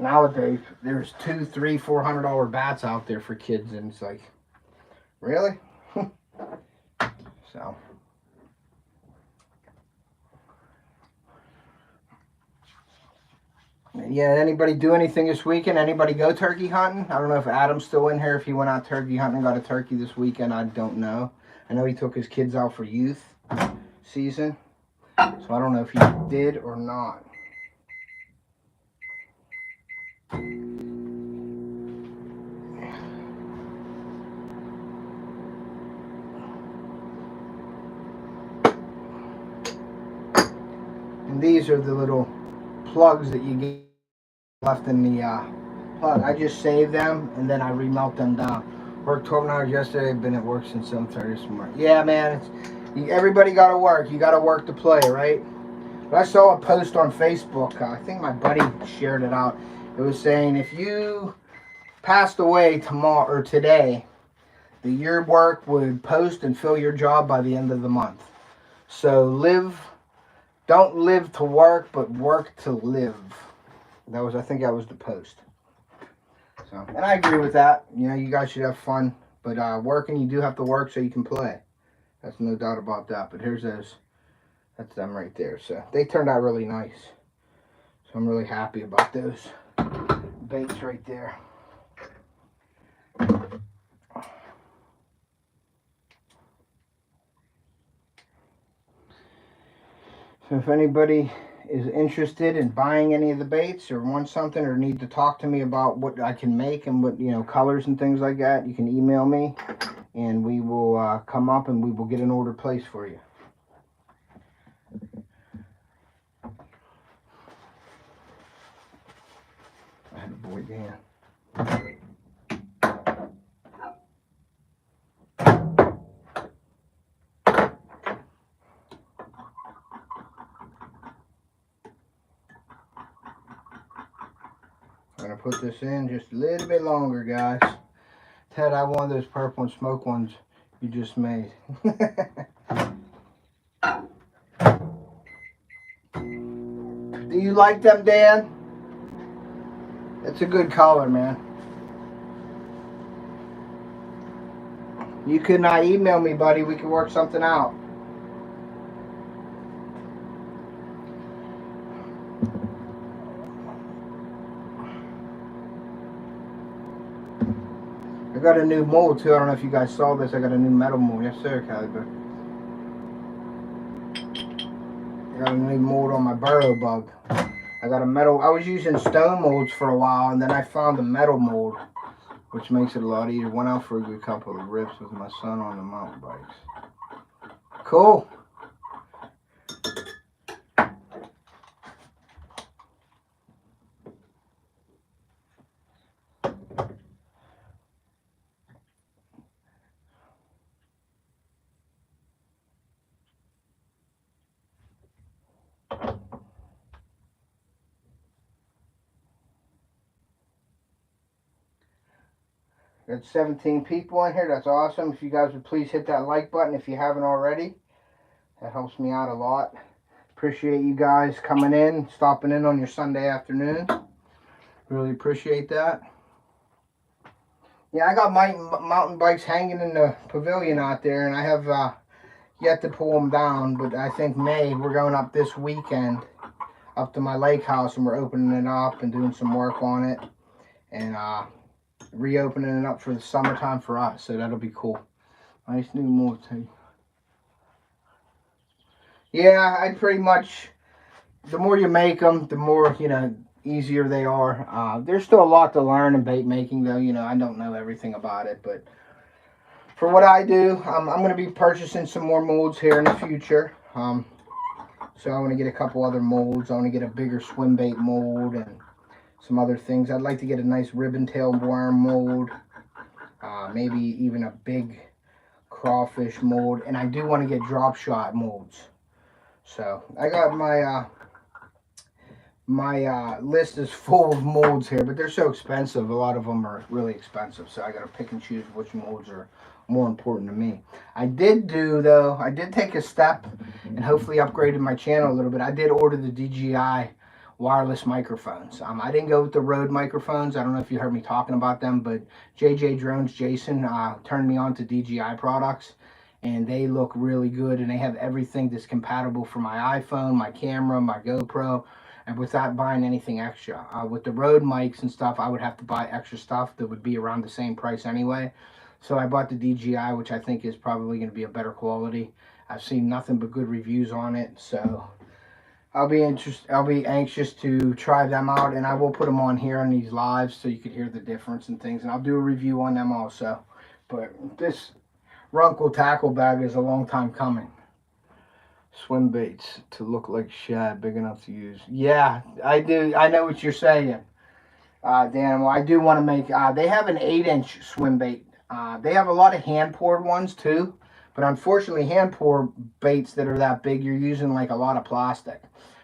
Nowadays, there's $200, $300, $400 bats out there for kids, and it's like, really? So. Yeah, anybody do anything this weekend? Anybody go turkey hunting? I don't know if Adam's still in here, if he went out turkey hunting and got a turkey this weekend. I don't know. I know he took his kids out for youth season, so I don't know if he did or not. And these are the little plugs that you get left in the plug. I just save them and then I remelt them down. Worked 12 hours yesterday. Been at work since 7:30 this morning. Yeah, man. Everybody got to work. You got to work to play, right? But I saw a post on Facebook. I think my buddy shared it out. It was saying if you passed away tomorrow or today, that your work would post and fill your job by the end of the month. So don't live to work, but work to live. I think that was the post. So, and I agree with that. You know, you guys should have fun, but working, you do have to work so you can play. That's no doubt about that. But here's those. That's them right there. So they turned out really nice. So I'm really happy about those baits right there. So if anybody is interested in buying any of the baits or wants something or need to talk to me about what I can make and what, colors and things like that, you can email me and we will come up and we will get an order placed for you. I had a boy Dan. I'm going to put this in just a little bit longer, guys. Ted, I want those purple and smoke ones you just made. Do you like them, Dan? It's a good color, man. You could not email me, buddy. We could work something out. I got a new mold too. I don't know if you guys saw this. I got a new metal mold. Yes, sir, Caliber. got a new mold on my burrow bug. I got a metal. I was using stone molds for a while, and then I found a metal mold, which makes it a lot easier. Went out for a good couple of rips with my son on the mountain bikes. Cool. Got 17 people in here. That's awesome. If you guys would please hit that like button if you haven't already. That helps me out a lot. Appreciate you guys coming in, stopping in on your Sunday afternoon. Really appreciate that. Yeah, I got my mountain bikes hanging in the pavilion out there, and I have yet to pull them down, but I think May, we're going up this weekend up to my lake house, and we're opening it up and doing some work on it, and reopening it up for the summertime for us, so that'll be cool. Nice new mold too. Yeah, I pretty much, the more you make them, the more, you know, easier they are. There's still a lot to learn in bait making, though. You know, I don't know everything about it, but for what I do, I'm going to be purchasing some more molds here in the future. So I want to get a couple other molds. I want to get a bigger swim bait mold and some other things. I'd like to get a nice ribbon tail worm mold, maybe even a big crawfish mold, and I do want to get drop shot molds. So I got my list is full of molds here, but they're so expensive. A lot of them are really expensive, so I got to pick and choose which molds are more important to me. I did take a step and hopefully upgraded my channel a little bit. I did order the DJI wireless microphones. I didn't go with the Rode microphones. I don't know if you heard me talking about them, but JJ Drones Jason turned me on to DJI products, and they look really good, and they have everything that's compatible for my iPhone, my camera, my GoPro, and without buying anything extra. With the Rode mics and stuff, I would have to buy extra stuff that would be around the same price anyway. So I bought the DJI, which I think is probably going to be a better quality. I've seen nothing but good reviews on it, so I'll be anxious to try them out, and I will put them on here on these lives so you can hear the difference and things, and I'll do a review on them also. But this Runcl tackle bag is a long time coming. Swim baits to look like shad, big enough to use. Yeah, I do. I know what you're saying, Dan. Well, I do want to make. They have an 8-inch swim bait. They have a lot of hand poured ones too, but unfortunately, hand pour baits that are that big, you're using like a lot of plastic.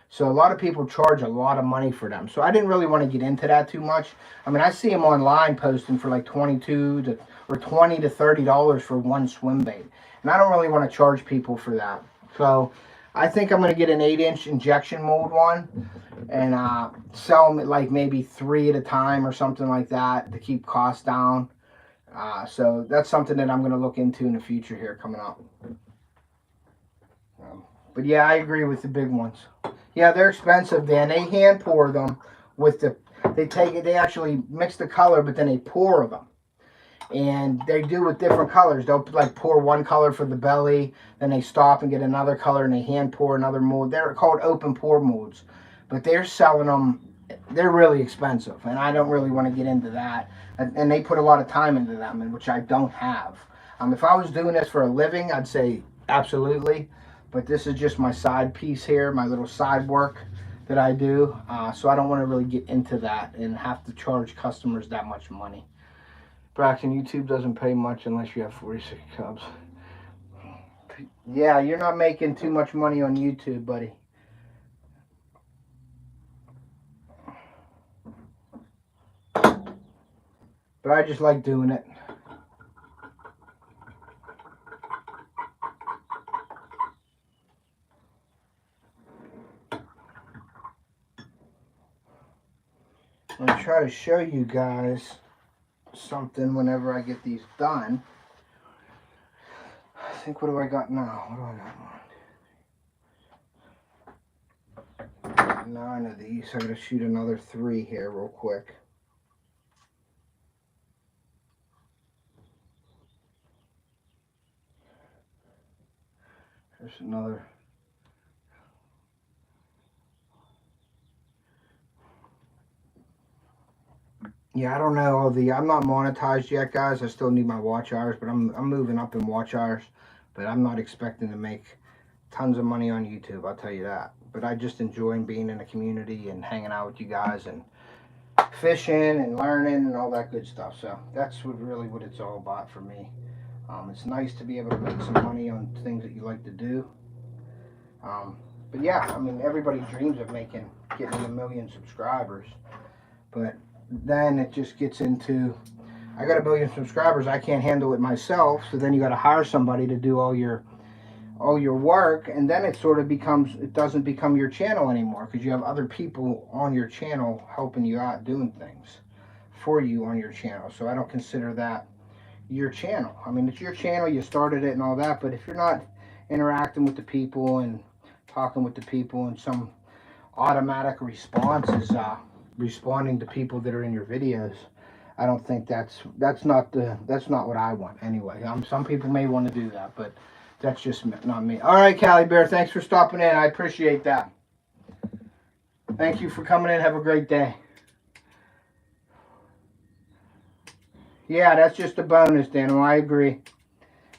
So a lot of people charge a lot of money for them. So I didn't really want to get into that too much. I mean, I see them online posting for like $20 to $30 for one swim bait, and I don't really want to charge people for that. So I think I'm going to get an 8-inch injection mold one and sell them at like maybe 3 at a time or something like that to keep costs down. So that's something that I'm going to look into in the future here coming up. But yeah, I agree with the big ones. Yeah, they're expensive, Dan. They hand pour them with the, they actually mix the color, but then they pour them. And they do with different colors. They'll like pour one color for the belly, then they stop and get another color and they hand pour another mold. They're called open pour molds, but they're selling them, they're really expensive, and I don't really want to get into that. And they put a lot of time into them, which I don't have. If I was doing this for a living, I'd say absolutely, but this is just my side piece here, my little side work that I do, so I don't want to really get into that and have to charge customers that much money. Braxton, YouTube doesn't pay much unless you have 46 cubs. Yeah, you're not making too much money on YouTube, buddy. But I just like doing it. I'm going to try to show you guys something whenever I get these done. I think, what do I got now? What do I got? 9 of these. I'm going to shoot another 3 here real quick. There's another Yeah, I don't know all the. I'm not monetized yet, guys. I still need my watch hours, but I'm moving up in watch hours. But I'm not expecting to make tons of money on YouTube. I'll tell you that. But I just enjoy being in a community and hanging out with you guys and fishing and learning and all that good stuff. So that's really what it's all about for me. It's nice to be able to make some money on things that you like to do. Um, but yeah, I mean, everybody dreams of getting a million subscribers. But then it just gets into, I got a million subscribers, I can't handle it myself. So then you got to hire somebody to do all your work, and then it sort of becomes, it doesn't become your channel anymore because you have other people on your channel helping you out doing things for you on your channel. So I don't consider that your channel. I mean, it's your channel, you started it and all that, but if you're not interacting with the people and talking with the people, and some automatic response is responding to people that are in your videos, I don't think that's not what I want anyway. Some people may want to do that, but that's just not me. All right, Cali Bear, thanks for stopping in. I appreciate that. Thank you for coming in. Have a great day. Yeah, that's just a bonus, Daniel. I agree.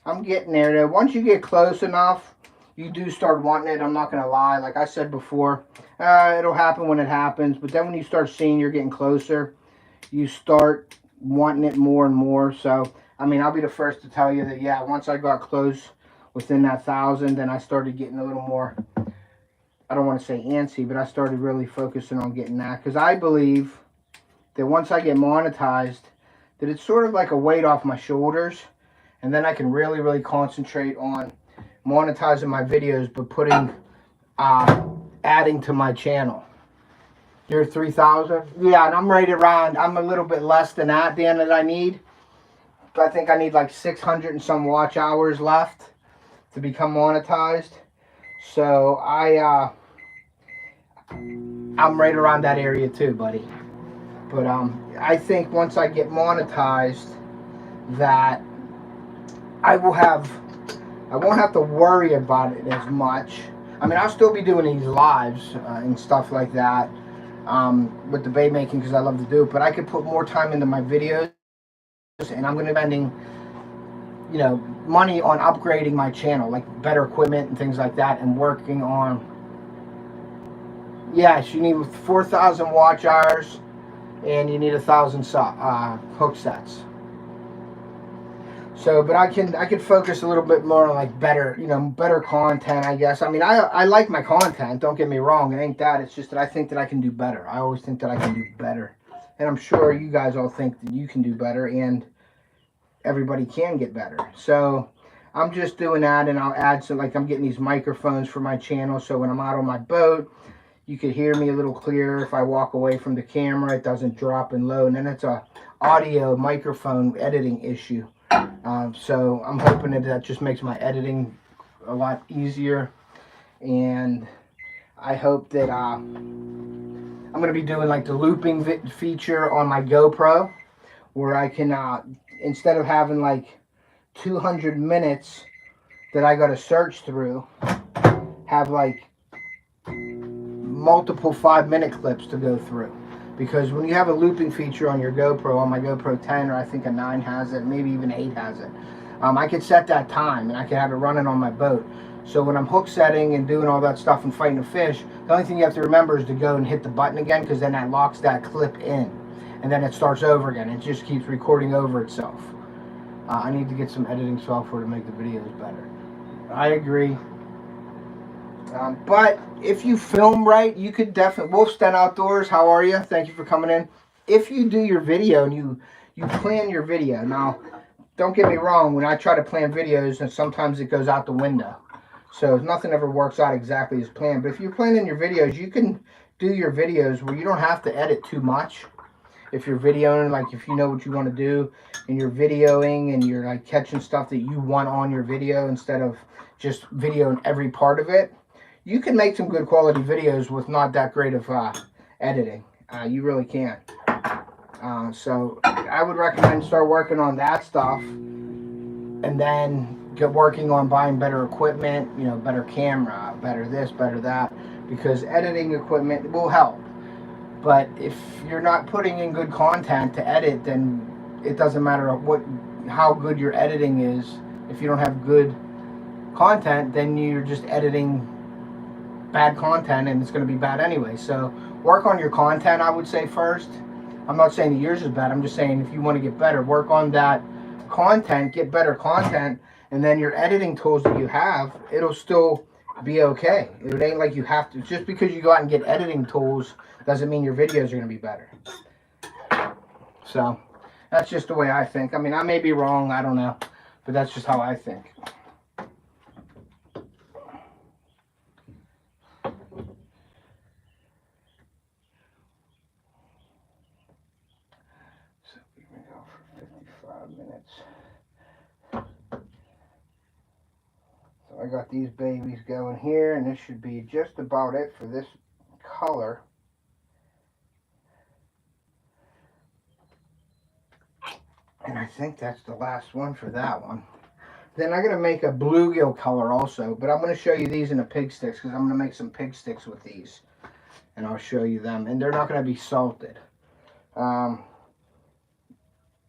I'm getting there, though. Once you get close enough, you do start wanting it. I'm not going to lie. Like I said before, it'll happen when it happens. But then when you start seeing you're getting closer, you start wanting it more and more. So, I mean, I'll be the first to tell you that, yeah, once I got close within that 1,000, then I started getting a little more, I don't want to say antsy, but I started really focusing on getting that. Because I believe that once I get monetized, that it's sort of like a weight off my shoulders. And then I can really, really concentrate on monetizing my videos, but putting, adding to my channel. You're 3,000? Yeah, and I'm right around, I'm a little bit less than that, Dan, that I need. I think I need like 600 and some watch hours left to become monetized. So I'm right around that area too, buddy. But I think once I get monetized, that I won't have to worry about it as much. I mean, I'll still be doing these lives and stuff like that with the bait making because I love to do it. But I could put more time into my videos, and I'm going to be spending, you know, money on upgrading my channel, like better equipment and things like that, and working on. Yes, you need 4,000 watch hours, and you need 1,000 hook sets. So, but I can focus a little bit more on like better, you know, better content, I guess. I mean, I like my content, don't get me wrong. It ain't that. It's just that I think that I can do better. I always think that I can do better. And I'm sure you guys all think that you can do better, and everybody can get better. So I'm just doing that, and I'll add some, like I'm getting these microphones for my channel, so when I'm out on my boat, you could hear me a little clearer. If I walk away from the camera, it doesn't drop and low. And then it's a audio microphone editing issue. So I'm hoping that just makes my editing a lot easier. And I hope that I'm going to be doing like the looping feature on my GoPro, where I can, instead of having like 200 minutes that I got to search through, have like multiple 5-minute clips to go through. Because when you have a looping feature on your GoPro, on my GoPro 10, or I think a 9 has it, maybe even 8 has it, I could set that time and I could have it running on my boat. So when I'm hook setting and doing all that stuff and fighting a fish, the only thing you have to remember is to go and hit the button again, because then that locks that clip in. And then it starts over again. It just keeps recording over itself. I need to get some editing software to make the videos better. I agree. But if you film right, you could definitely... Wolfsten Outdoors, how are you? Thank you for coming in. If you do your video and you plan your video... Now, don't get me wrong, when I try to plan videos, and sometimes it goes out the window. So nothing ever works out exactly as planned. But if you're planning your videos, you can do your videos where you don't have to edit too much. If you're videoing, like if you know what you want to do, and you're videoing and you're like catching stuff that you want on your video instead of just videoing every part of it, you can make some good quality videos with not that great of editing. You really can. So I would recommend start working on that stuff, and then get working on buying better equipment, you know, better camera, better this, better that, because editing equipment will help. But if you're not putting in good content to edit, then it doesn't matter how good your editing is. If you don't have good content, then you're just editing bad content, and it's going to be bad anyway. So work on your content, I would say, first. I'm not saying that yours is bad. I'm just saying if you want to get better, work on that content, get better content, and then your editing tools that you have, it'll still be okay. It ain't like you have to, just because you go out and get editing tools doesn't mean your videos are going to be better. So that's just the way I think. I mean, I may be wrong, I don't know, but that's just how I think. So we're going to go for 55 minutes. So I got these babies going here, and this should be just about it for this color. And I think that's the last one for that one. Then I'm going to make a bluegill color also, but I'm going to show you these in the pig sticks because I'm going to make some pig sticks with these. And I'll show you them. And they're not going to be salted.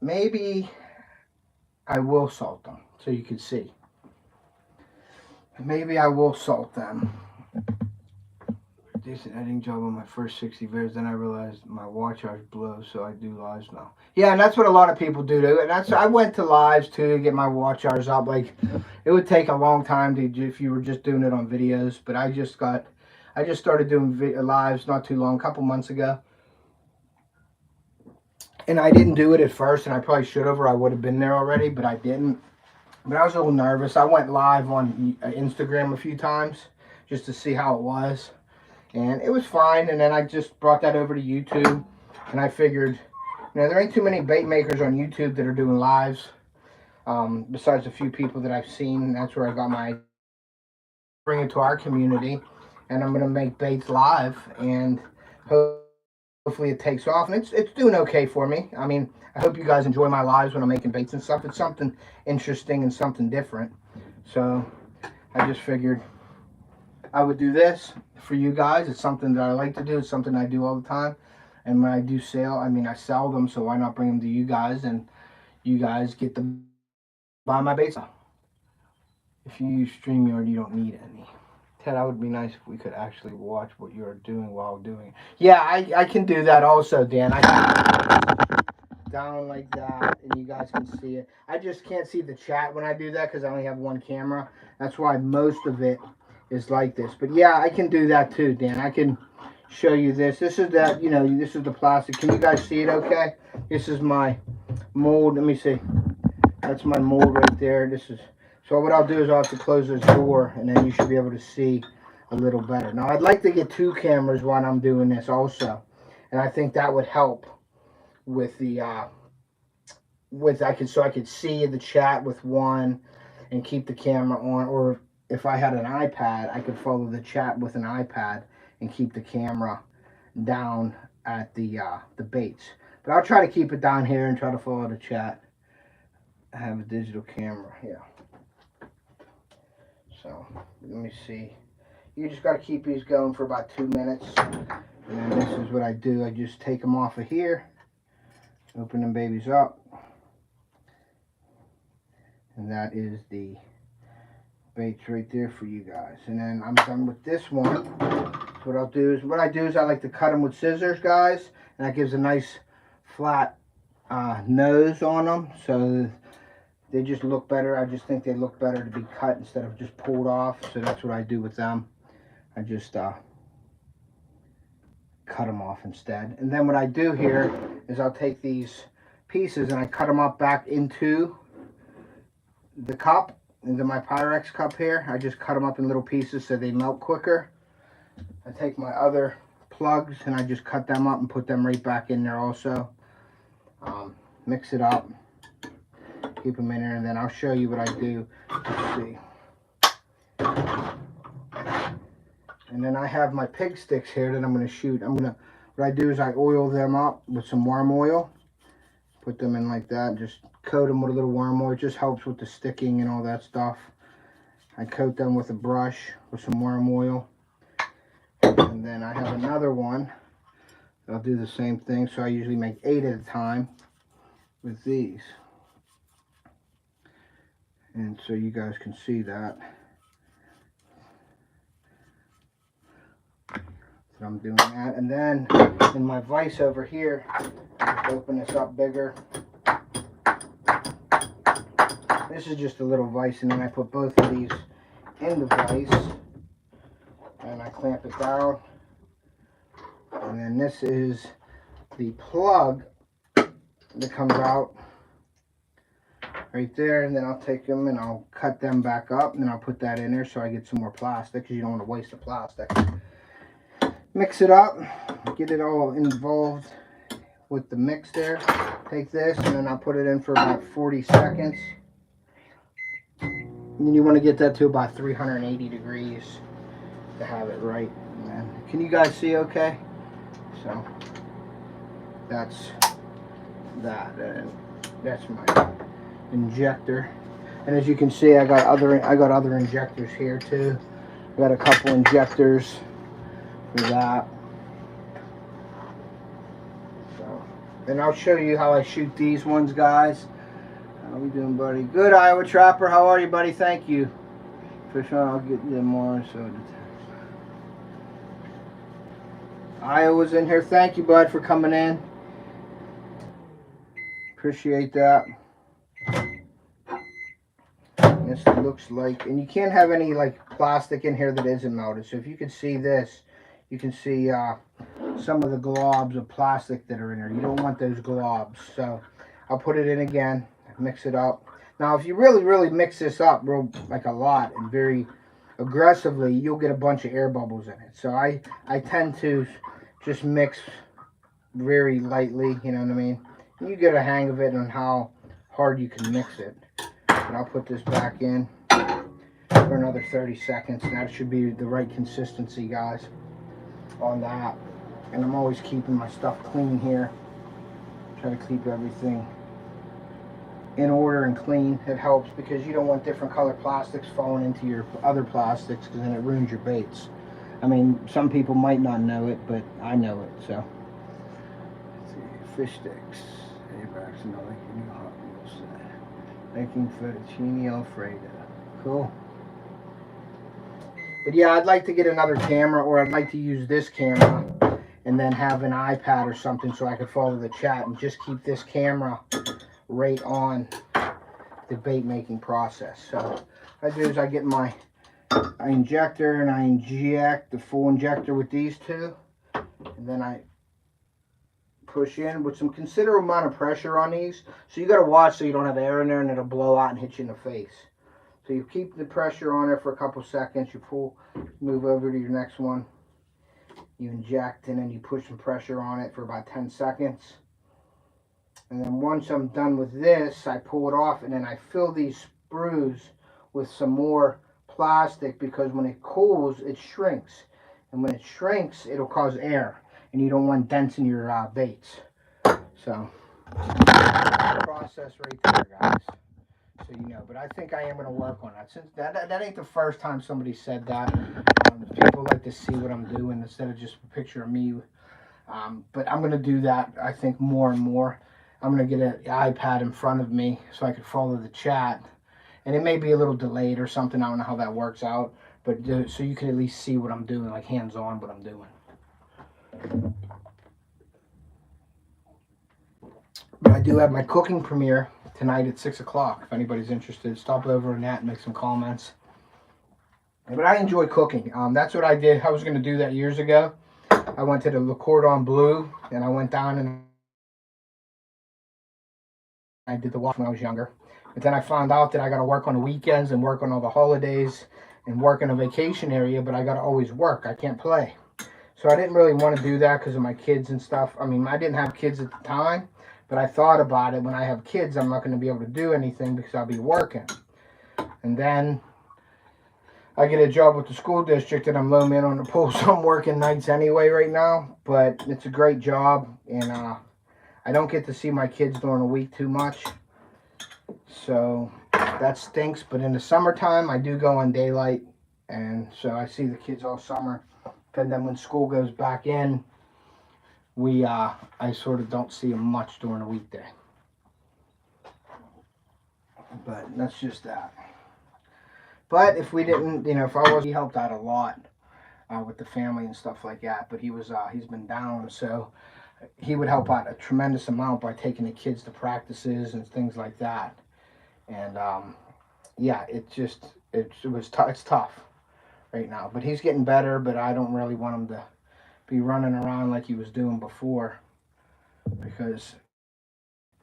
Maybe I will salt them so you can see. Maybe I will salt them. Decent editing job on my first 60 videos. Then I realized my watch hours blow, so I do lives now. Yeah, and that's what a lot of people do. And I went to lives too to get my watch hours up. Like, it would take a long time if you were just doing it on videos. But I just started doing lives not too long, a couple months ago. And I didn't do it at first, and I probably should have, or I would have been there already, but I didn't. But I was a little nervous. I went live on Instagram a few times just to see how it was. And it was fine, and then I just brought that over to YouTube, and I figured, there ain't too many bait makers on YouTube that are doing lives, besides a few people that I've seen, and that's where I got my, bring it to our community, and I'm going to make baits live, and hopefully it takes off, and it's doing okay for me. I mean, I hope you guys enjoy my lives when I'm making baits and stuff. It's something interesting and something different, so I just figured I would do this for you guys. It's something that I like to do. It's something I do all the time. And when I do sell, I sell them, so why not bring them to you guys, and you guys get to buy my baits. If you use StreamYard, you don't need any. Ted, that would be nice if we could actually watch what you're doing while doing it. Yeah, I can do that also, Dan. I can down like that, and you guys can see it. I just can't see the chat when I do that because I only have one camera. That's why most of it is like this. But yeah, I can do that too, Dan. I can show you this. This is that, this is the plastic. Can you guys see it okay? This is my mold. Let me see. That's my mold right there. So what I'll do is I'll have to close this door, and then you should be able to see a little better. Now, I'd like to get 2 cameras while I'm doing this also. And I think that would help with the, so I could see the chat with one and keep the camera on, or if I had an iPad, I could follow the chat with an iPad and keep the camera down at the baits. But I'll try to keep it down here and try to follow the chat. I have a digital camera, yeah. So, let me see. You just got to keep these going for about 2 minutes. And then this is what I do. I just take them off of here. Open them babies up. And that is the baits right there for you guys. And then I'm done with this one. So what I do is I like to cut them with scissors, guys, and that gives a nice flat nose on them, so they just look better. I just think they look better to be cut instead of just pulled off. So that's what I do with them. I just cut them off instead. And then what I do here is I'll take these pieces and I cut them up back into the cup, into my Pyrex cup here. I just cut them up in little pieces so they melt quicker. I take my other plugs and I just cut them up and put them right back in there also. Mix it up, keep them in there, and then I'll show you what I do. Let's see. And then I have my pig sticks here that I'm going to shoot. What I do is I oil them up with some worm oil. Put them in like that, just coat them with a little worm oil. It just helps with the sticking and all that stuff. I coat them with a brush with some worm oil. And then I have another one I'll do the same thing. So I usually make 8 at a time with these. And so you guys can see that. So I'm doing that. And then in my vise over here, just open this up bigger. This is just a little vise, and then I put both of these in the vise. And I clamp it down. And then this is the plug that comes out right there, and then I'll take them and I'll cut them back up, and then I'll put that in there so I get some more plastic, because you don't want to waste the plastic. Mix it up, get it all involved with the mix there. Take this, and then I'll put it in for about 40 seconds. And you want to get that to about 380 degrees to have it right. And then, can you guys see okay? So that's that, and that's my injector. And as you can see, I got other injectors here too. I got a couple injectors for that. So, and I'll show you how I shoot these ones, guys. How we doing, buddy? Good, Iowa Trapper. How are you, buddy? Thank you for sure. I'll get you more. So Iowa's in here. Thank you, bud, for coming in. Appreciate that. This looks like, and you can't have any like plastic in here that isn't melted. So if you can see this, you can see some of the globs of plastic that are in there. You don't want those globs. So I'll put it in again, mix it up. Now if you really mix this up real, like a lot and very aggressively, you'll get a bunch of air bubbles in it. So I tend to just mix very lightly, you know what I mean? You get a hang of it on how hard you can mix it. And I'll put this back in for another 30 seconds. And that should be the right consistency, guys, on that. And I'm always keeping my stuff clean here. Try to keep everything in order and clean. It helps because you don't want different colored plastics falling into your other plastics, because then it ruins your baits. I mean, some people might not know it, but I know it. So, let's see, fish sticks. Making fettuccine alfredo. Cool. But yeah, I'd like to get another camera, or I'd like to use this camera and then have an iPad or something so I could follow the chat and just keep this camera right on the bait making process. So what I do is I get my injector and I inject the full injector with these two, and then I push in with some considerable amount of pressure on these. So you got to watch so you don't have air in there and it'll blow out and hit you in the face. So you keep the pressure on there for a couple seconds. You pull, move over to your next one. You inject, and then you push some pressure on it for about 10 seconds. And then once I'm done with this, I pull it off, and then I fill these sprues with some more plastic, because when it cools, it shrinks. And when it shrinks, it'll cause air, and you don't want dents in your baits. So, process right there, guys. So you know, but I think I am going to work on that. Since that ain't the first time somebody said that. People like to see what I'm doing instead of just a picture of me. But I'm going to do that, I think, more and more. I'm going to get an iPad in front of me so I can follow the chat. And it may be a little delayed or something. I don't know how that works out. But so you can at least see what I'm doing, like hands-on what I'm doing. But I do have my cooking premiere tonight at 6 o'clock. If anybody's interested, stop over on that and make some comments. But I enjoy cooking. That's what I did. I was going to do that years ago. I went to the Le Cordon Bleu, and I went down and I did the walk when I was younger. But then I found out that I got to work on the weekends and work on all the holidays and work in a vacation area, but I got to always work. I can't play. So I didn't really want to do that because of my kids and stuff. I mean, I didn't have kids at the time, but I thought about it. When I have kids, I'm not going to be able to do anything because I'll be working. And then I get a job with the school district and I'm low man on the pool, so I'm working nights anyway right now. But it's a great job, and I don't get to see my kids during the week too much. So that stinks. But in the summertime, I do go on daylight, and so I see the kids all summer. And then when school goes back in, I sort of don't see him much during a weekday. But that's just that. But if we didn't, if I was, he helped out a lot with the family and stuff like that. But he's been down, so he would help out a tremendous amount by taking the kids to practices and things like that. And yeah, it's tough right now. But he's getting better. But I don't really want him to be running around like he was doing before, because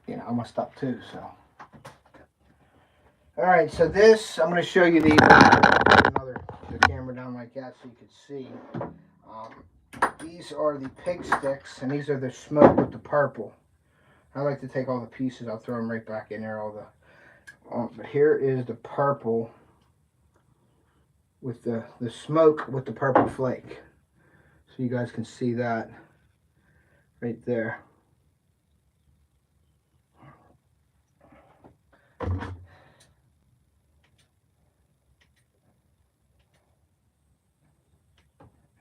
I messed up too. So. All right, so this, I'm going to show you the camera down like that so you can see. These are the pig sticks, and these are the smoke with the purple. I like to take all the pieces, I'll throw them right back in there. But here is the purple with the smoke with the purple flake. So you guys can see that right there.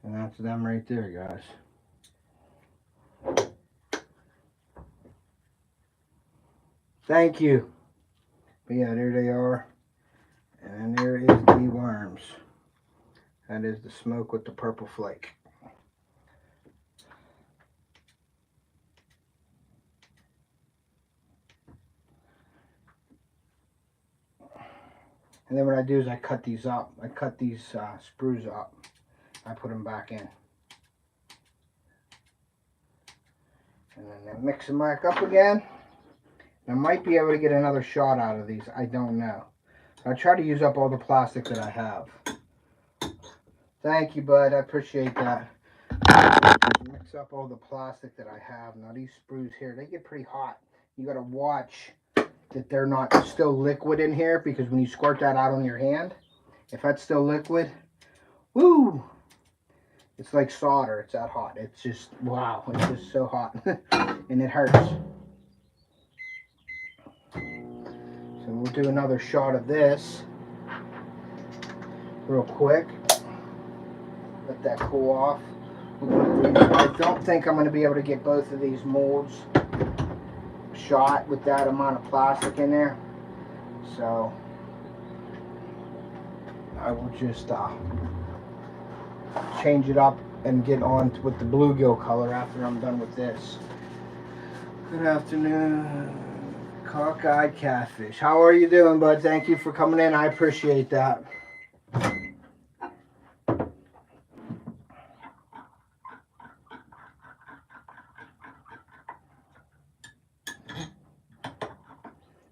And that's them right there, guys. Thank you. But yeah, there they are. And there is the worms. That is the smoke with the purple flake. And then what I do is I cut these up. I cut these sprues up. I put them back in. And then I mix them back up again. I might be able to get another shot out of these. I don't know. I try to use up all the plastic that I have. Thank you, bud. I appreciate that. Mix up all the plastic that I have. Now these sprues here, they get pretty hot. You got to watch that they're not still liquid in here, because when you squirt that out on your hand, if that's still liquid, woo! It's like solder. It's that hot. It's just, wow. It's just so hot. And it hurts. So we'll do another shot of this real quick. Let that cool off. I don't think I'm going to be able to get both of these molds shot with that amount of plastic in there. So I will just change it up and get on with the bluegill color after I'm done with this. Good afternoon, cockeyed catfish. How are you doing, bud? Thank you for coming in. I appreciate that.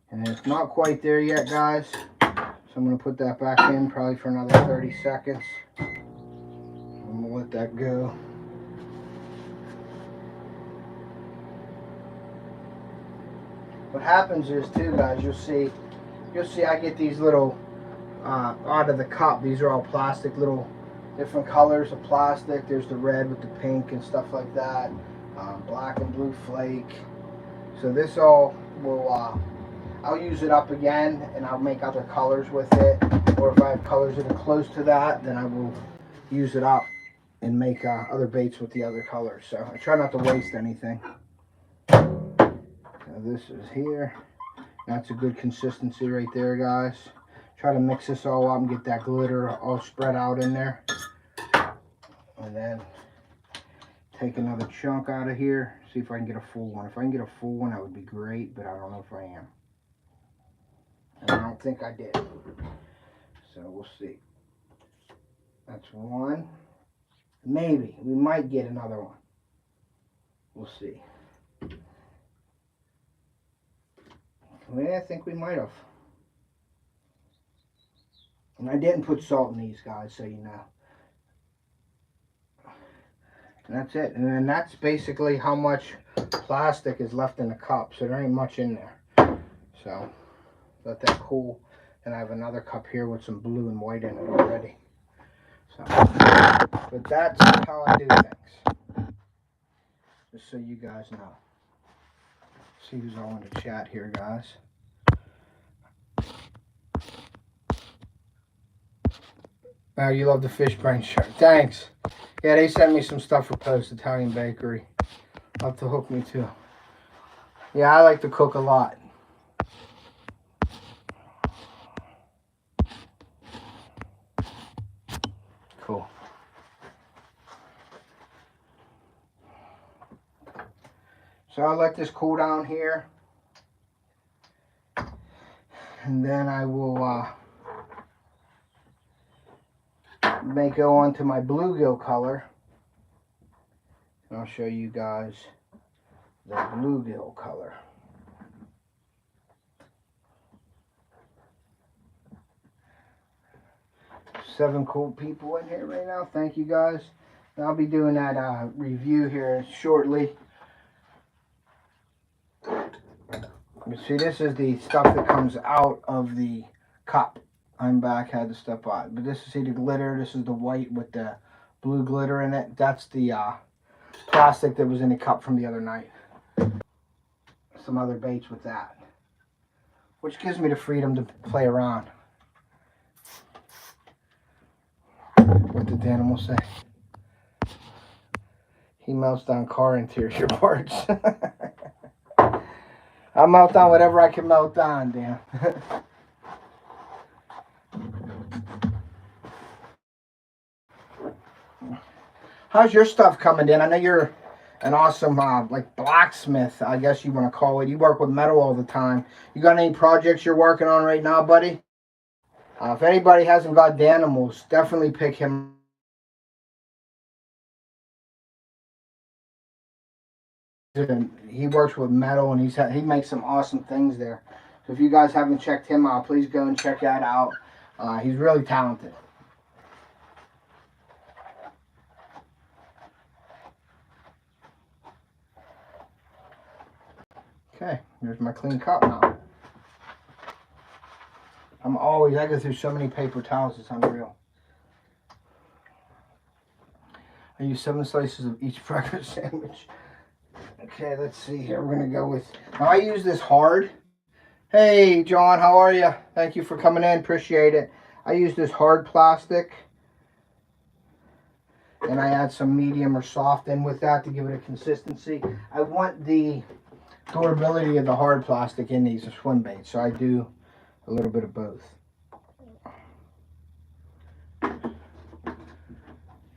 And it's not quite there yet, guys. So I'm going to put that back in probably for another 30 seconds. And we'll let that go. What happens is too, guys, you'll see I get these little out of the cup. These are all plastic, little different colors of plastic. There's the red with the pink and stuff like that. Black and blue flake. So this all will I'll use it up again, and I'll make other colors with it. Or if I have colors that are close to that, then I will use it up and make other baits with the other colors. So I try not to waste anything. So this is here. That's a good consistency right there, guys. Try to mix this all up and get that glitter all spread out in there. And then take another chunk out of here. See if I can get a full one. If I can get a full one, that would be great, but I don't know if I am. And I don't think I did. So we'll see. That's one. Maybe. We might get another one. We'll see. Well, I think we might have. And I didn't put salt in these, guys, so you know. And that's it. And then that's basically how much plastic is left in the cup. So there ain't much in there. So let that cool. And I have another cup here with some blue and white in it already. So, but that's how I do things. Just so you guys know. See who's all in the chat here, guys. Oh, you love the fish brain shirt. Thanks. Yeah, they sent me some stuff for Post Italian Bakery. Love to hook me too. Yeah, I like to cook a lot. Cool. So I'll let this cool down here. And then I will make go on to my bluegill color. And I'll show you guys the bluegill color. Seven cool people in here right now. Thank you guys. And I'll be doing that review here shortly. You see, this is the stuff that comes out of the cup. I'm back, had to step out. But this is, see the glitter, this is the white with the blue glitter in it. That's the plastic that was in the cup from the other night. Some other baits with that. Which gives me the freedom to play around. What did the animal say? He melts down car interior parts. I melt down whatever I can melt down, damn. How's your stuff coming in? I know you're an awesome, like blacksmith, I guess you want to call it. You work with metal all the time. You got any projects you're working on right now, buddy? If anybody hasn't got the animals, definitely pick him. He works with metal, and he makes some awesome things there. So if you guys haven't checked him out, please go and check that out. He's really talented. Okay, there's my clean cup now. I go through so many paper towels, it's unreal. I use 7 slices of each breakfast sandwich. Okay, let's see here. We're going to go with, now I use this hard. Hey, John, how are you? Thank you for coming in. Appreciate it. I use this hard plastic. And I add some medium or soft in with that to give it a consistency. I want the durability of the hard plastic in these swim baits, so I do a little bit of both.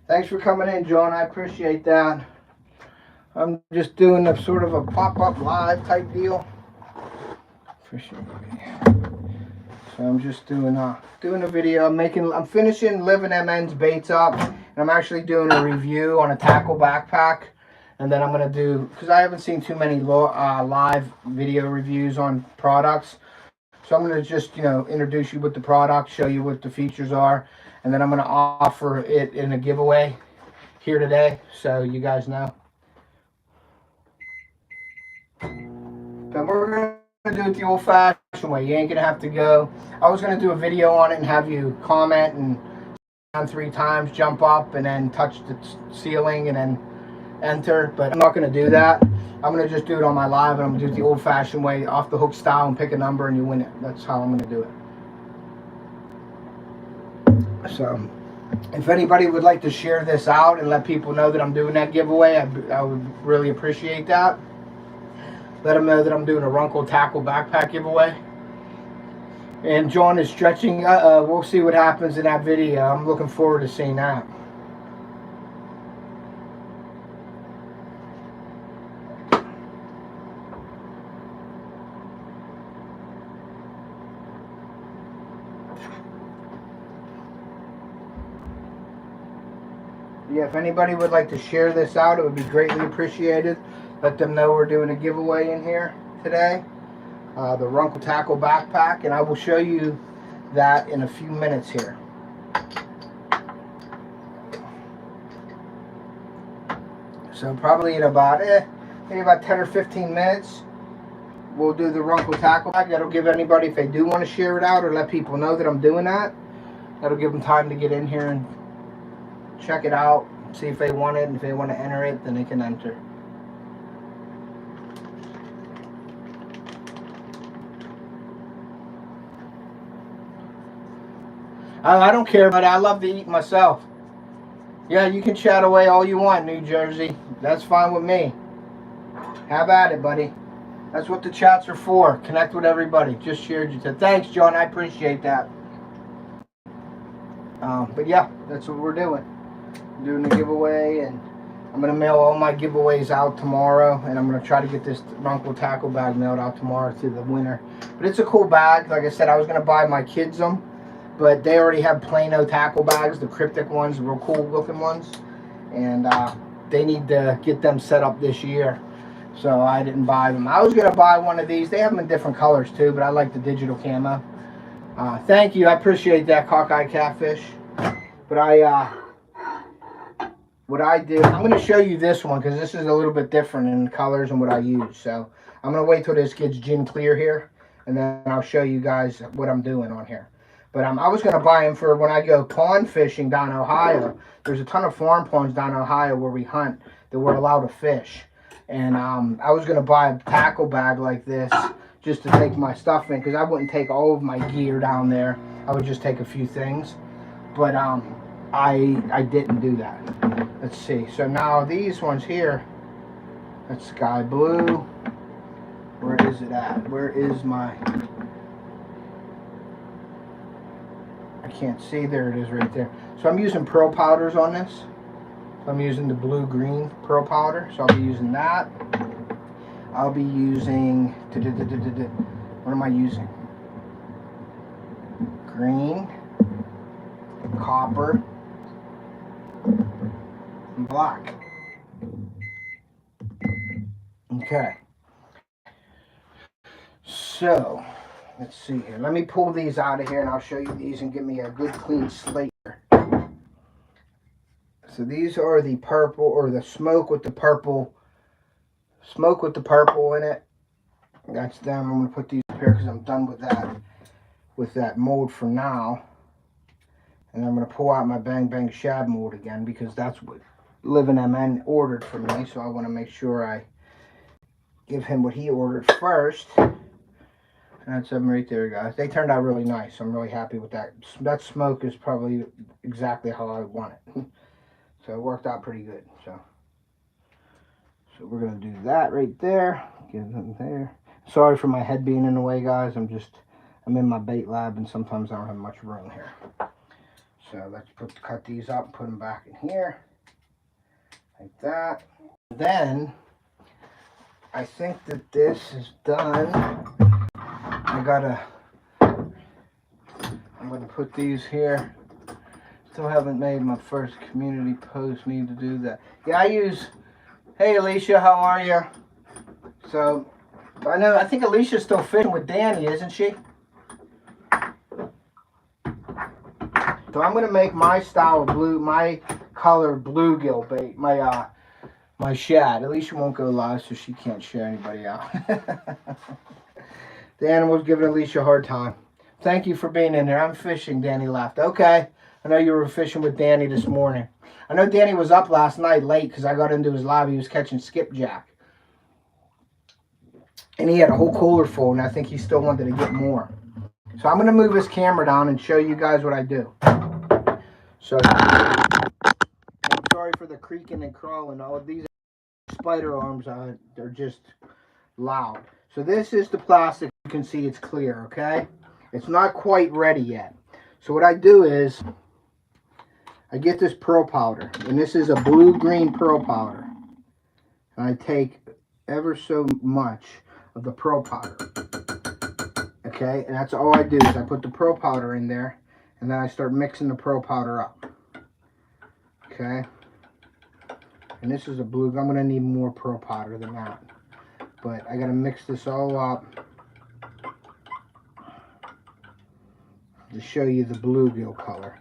Thanks for coming in, John. I appreciate that. I'm just doing a sort of a pop-up live type deal. Appreciate it. So I'm just doing a video. I'm finishing Living MN's baits up, and I'm actually doing a review on a tackle backpack. And then I'm gonna do, because I haven't seen too many live video reviews on products. So I'm gonna just, introduce you with the product, show you what the features are, and then I'm gonna offer it in a giveaway here today, so you guys know. But we're gonna do it the old-fashioned way. You ain't gonna have to go. I was gonna do a video on it and have you comment and down 3 times, jump up, and then touch the ceiling and then enter. But I'm not gonna do that. I'm gonna just do it on my live, and I'm gonna do it the old-fashioned way, off the hook style, and pick a number and you win it. That's how I'm gonna do it. So, if anybody would like to share this out and let people know that I'm doing that giveaway, I would really appreciate that. Let them know that I'm doing a Runcl Tackle backpack giveaway. And John is stretching. We'll see what happens in that video. I'm looking forward to seeing that. Yeah, if anybody would like to share this out, it would be greatly appreciated. Let them know we're doing a giveaway in here today. The Runcl Tackle backpack, and I will show you that in a few minutes here. So probably in about maybe about 10 or 15 minutes, we'll do the Runcl Tackle bag. That'll give anybody, if they do want to share it out or let people know that I'm doing that, that'll give them time to get in here and check it out, see if they want it, and if they want to enter it, then they can enter. I don't care, but I love to eat myself. Yeah, you can chat away all you want, New Jersey. That's fine with me. Have at it, buddy. That's what the chats are for. Connect with everybody. Just shared you. Thanks, John. I appreciate that. But yeah, that's what we're doing. Doing a giveaway, and I'm going to mail all my giveaways out tomorrow, and I'm going to try to get this Runcl tackle bag mailed out tomorrow to the winner. But it's a cool bag. Like I said, I was going to buy my kids them, but they already have Plano tackle bags, the cryptic ones, the real cool looking ones, and they need to get them set up this year. So I didn't buy them. I was going to buy one of these. They have them in different colors too, but I like the digital camo. Thank you. I appreciate that, Cockeye Catfish. But what I did, I'm going to show you this one because this is a little bit different in colors and what I use. So I'm going to wait till this gets gin clear here, and then I'll show you guys what I'm doing on here. But I was going to buy them for when I go pond fishing down Ohio. There's a ton of farm ponds down Ohio where we hunt that we're allowed to fish. And I was going to buy a tackle bag like this just to take my stuff in, because I wouldn't take all of my gear down there. I would just take a few things. But I didn't do that. Let's see. So now these ones here, that's sky blue. Where is it at? Where is my... I can't see. There it is right there. So I'm using pearl powders on this. So I'm using the blue-green pearl powder. So I'll be using that. I'll be using... What am I using? Green, copper, and black. Okay. So, let's see here. Let me pull these out of here and I'll show you these and give me a good clean slate. So these are the purple, or the smoke with the purple. Smoke with the purple in it. That's them. I'm going to put these up here because I'm done with that mold for now. And I'm going to pull out my Bang Bang Shad mold again because that's what Living MN ordered for me. So I want to make sure I give him what he ordered first. That's them right there, guys. They turned out really nice. I'm really happy with that. That smoke is probably exactly how I want it. So it worked out pretty good. So we're going to do that right there. Give them there. Sorry for my head being in the way, guys. I'm in my bait lab and sometimes I don't have much room here. So let's cut these up and put them back in here. Like that. Then I think that this is done. I'm gonna put these here. Still haven't made my first community post. Need to do that. Yeah, I use... Hey Alicia, how are you? So I think Alicia's still fishing with Danny, isn't she? So I'm gonna make my style of blue, my color bluegill bait, my shad. Alicia won't go live, so she can't share anybody out. The animal's giving Alicia a hard time. Thank you for being in there. I'm fishing, Danny laughed. Okay, I know you were fishing with Danny this morning. I know Danny was up last night late because I got into his live. He was catching skipjack. And he had a whole cooler full, and I think he still wanted to get more. So I'm going to move his camera down and show you guys what I do. So, I'm sorry for the creaking and crawling. All of these spider arms, they're just loud. So this is the plastic. You can see it's clear, okay? It's not quite ready yet. So what I do is, I get this pearl powder. And this is a blue-green pearl powder. And I take ever so much of the pearl powder. Okay? And that's all I do is I put the pearl powder in there. And then I start mixing the pearl powder up. Okay? And this is a blue. I'm going to need more pearl powder than that. But I got to mix this all up to show you the bluegill color.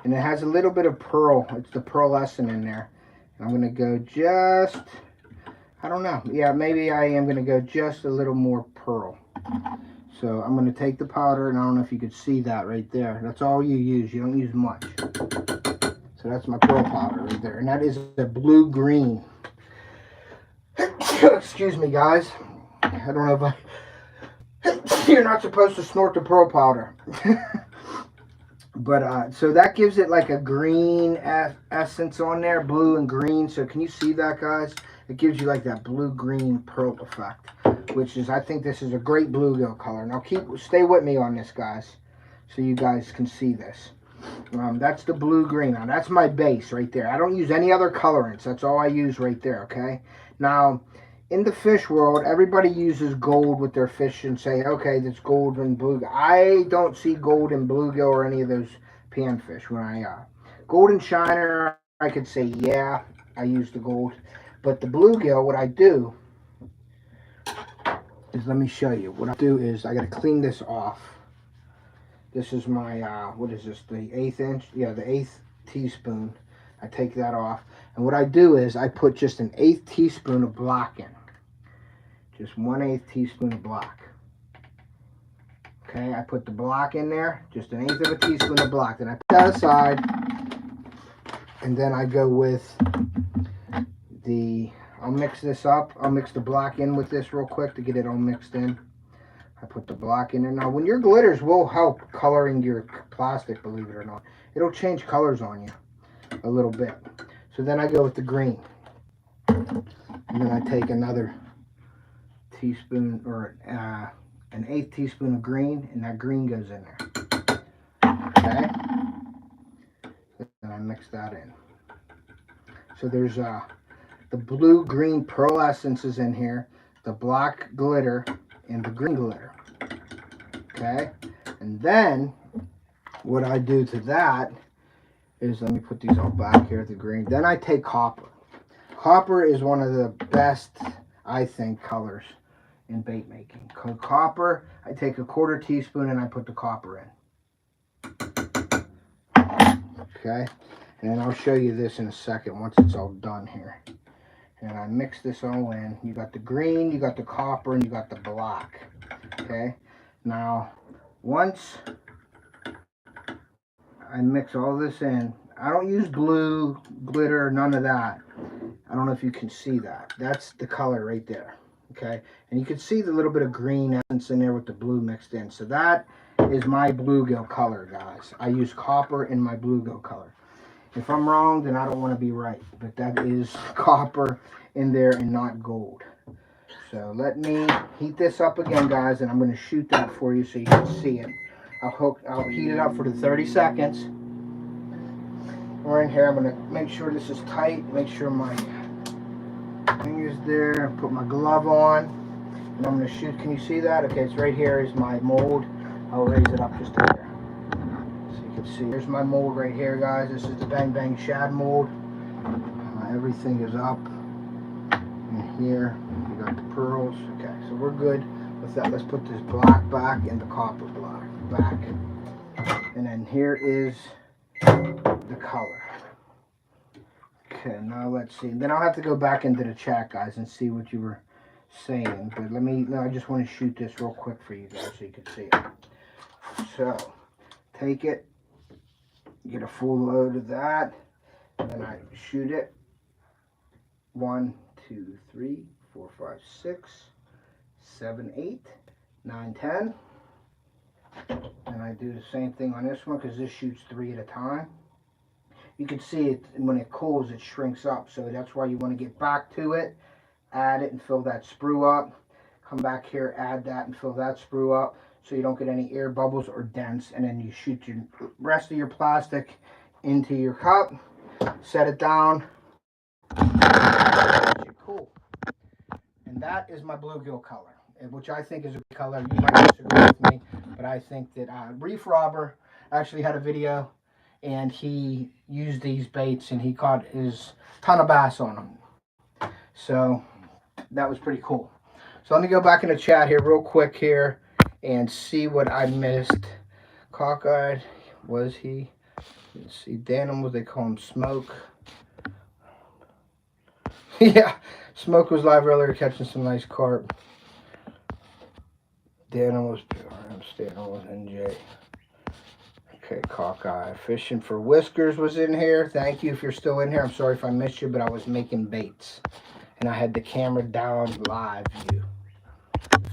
And it has a little bit of pearl. It's the pearlescent in there. And I'm going to go just, I don't know. Yeah, maybe I am going to go just a little more pearl. So I'm going to take the powder, and I don't know if you could see that right there. That's all you use. You don't use much. So that's my pearl powder right there. And that is a blue-green. Excuse me, guys. I don't know if you're not supposed to snort the pearl powder. But, so that gives it like a green essence on there, blue and green. So can you see that, guys? it gives you like that blue-green pearl effect, which is, I think this is a great bluegill color. Now stay with me on this, guys, so you guys can see this. That's the blue-green. Now that's my base right there. I don't use any other colorants. That's all I use right there, okay? Now, in the fish world, everybody uses gold with their fish and say, okay, that's gold and bluegill. I don't see gold and bluegill or any of those panfish. When gold and shiner, I could say, yeah, I use the gold. But the bluegill, what I do is, let me show you. What I do is, I got to clean this off. This is my, what is this, the 1/8 inch? Yeah, the 1/8 teaspoon. I take that off. And what I do is, I put just an 1/8 teaspoon of black in. Just 1/8 teaspoon of black. Okay, I put the black in there. Just an 1/8 of a teaspoon of black. Then I put that aside. And then I go with I'll mix this up. I'll mix the black in with this real quick to get it all mixed in. I put the black in there. Now, when your glitters will help coloring your plastic, believe it or not. It'll change colors on you a little bit. So then I go with the green. And then I take another teaspoon, or an 1/8 teaspoon of green, and that green goes in there. Okay? And I mix that in. So there's the blue-green pearl essences in here, the black glitter, and the green glitter. Okay? And then, what I do to that is, let me put these all back here, the green. Then I take copper. Copper is one of the best, I think, colors in bait making. Copper, I take a 1/4 teaspoon and I put the copper in. Okay? And I'll show you this in a second once it's all done here. And I mix this all in. You got the green, you got the copper, and you got the black. Okay? Now, once I mix all this in, I don't use blue, glitter, none of that. I don't know if you can see that. That's the color right there. Okay? And you can see the little bit of green essence in there with the blue mixed in. So that is my bluegill color, guys. I use copper in my bluegill color. If I'm wrong, then I don't want to be right. But that is copper in there and not gold. So let me heat this up again, guys, and I'm going to shoot that for you so you can see it. I'll heat it up for the 30 seconds. We're in here. I'm going to make sure this is tight. Make sure my finger's there. Put my glove on. And I'm going to shoot. Can you see that? Okay, it's right here is my mold. I'll raise it up just a hair. See, here's my mold right here, guys. This is the Bang Bang Shad mold. Everything is up. And here, we got the pearls. Okay, so we're good with that. Let's put this black back and the copper black back. And then here is the color. Okay, now let's see. Then I'll have to go back into the chat, guys, and see what you were saying. But I just want to shoot this real quick for you guys so you can see it. So, take it. Get a full load of that, and then I shoot it. 1, 2, 3, 4, 5, 6, 7, 8, 9, 10. And I do the same thing on this one because this shoots 3 at a time. You can see it when it cools, it shrinks up. So that's why you want to get back to it, add it, and fill that sprue up. Come back here, add that, and fill that sprue up, so you don't get any air bubbles or dents. And then you shoot your rest of your plastic into your cup, set it down, cool. And that is my bluegill color, which I think is a good color. You might disagree with me, but I think that Reef Robber actually had a video, and he used these baits, and he caught his ton of bass on them. So that was pretty cool. So let me go back in the chat here real quick here and see what I missed. Cockeyed, was he? Let's see, Danimals, they call him Smoke. Yeah, Smoke was live earlier catching some nice carp. Danimals, PRM, Danimals, NJ. Okay, Cockeye. Fishing for Whiskers was in here. Thank you if you're still in here. I'm sorry if I missed you, but I was making baits. And I had the camera down live view.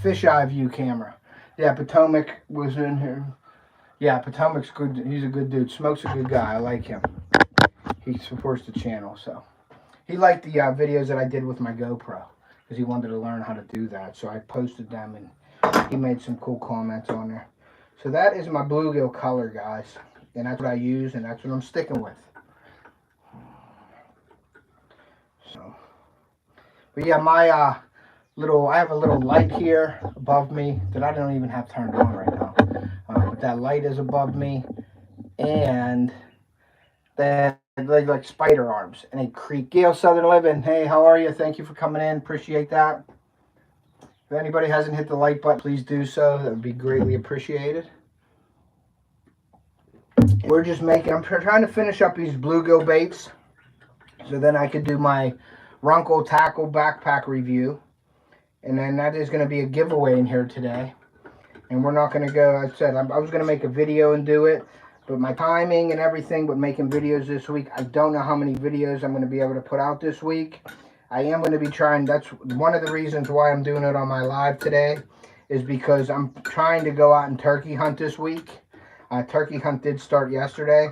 Fisheye view camera. Yeah, Potomac was in here. Yeah, Potomac's good. He's a good dude. Smoke's a good guy. I like him. He supports the channel, so. He liked the videos that I did with my GoPro because he wanted to learn how to do that. So I posted them and he made some cool comments on there. So that is my bluegill color, guys. And that's what I use and that's what I'm sticking with. So, but yeah, my I have a little light here above me that I don't even have turned on right now. But that light is above me. And then like spider arms and they creak. Gail Southern Living, hey, how are you? Thank you for coming in. Appreciate that. If anybody hasn't hit the like button, please do so. That would be greatly appreciated. We're just I'm trying to finish up these bluegill baits so then I could do my Runcl Tackle backpack review. And then that is going to be a giveaway in here today. And we're not going to go, I said, I was going to make a video and do it. But my timing and everything with making videos this week, I don't know how many videos I'm going to be able to put out this week. I am going to be trying, that's one of the reasons why I'm doing it on my live today, is because I'm trying to go out and turkey hunt this week. Turkey hunt did start yesterday,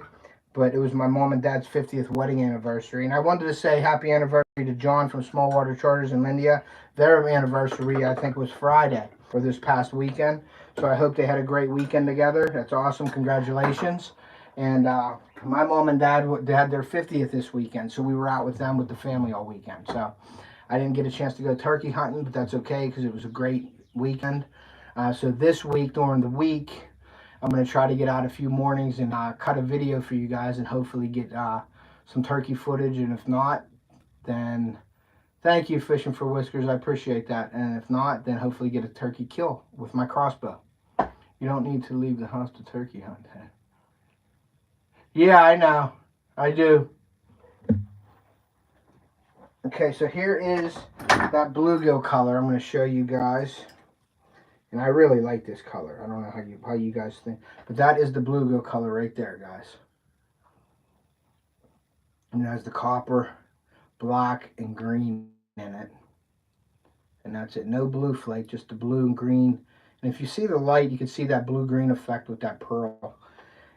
but it was my mom and dad's 50th wedding anniversary. And I wanted to say happy anniversary to John from Small Water Charters in Lindia. Their anniversary, I think, was Friday for this past weekend. So I hope they had a great weekend together. That's awesome. Congratulations. And my mom and dad had their 50th this weekend. So we were out with them with the family all weekend. So I didn't get a chance to go turkey hunting, but that's okay because it was a great weekend. So this week, during the week, I'm going to try to get out a few mornings and cut a video for you guys and hopefully get some turkey footage. And if not, then thank you, Fishing for Whiskers. I appreciate that. And if not, then hopefully get a turkey kill with my crossbow. You don't need to leave the house to turkey hunt. Yeah, I know. I do. Okay, so here is that bluegill color I'm going to show you guys. And I really like this color. I don't know how you guys think. But that is the bluegill color right there, guys. And it has the copper, black, and green in it. And that's it. No blue flake, just the blue and green. And if you see the light, you can see that blue-green effect with that pearl.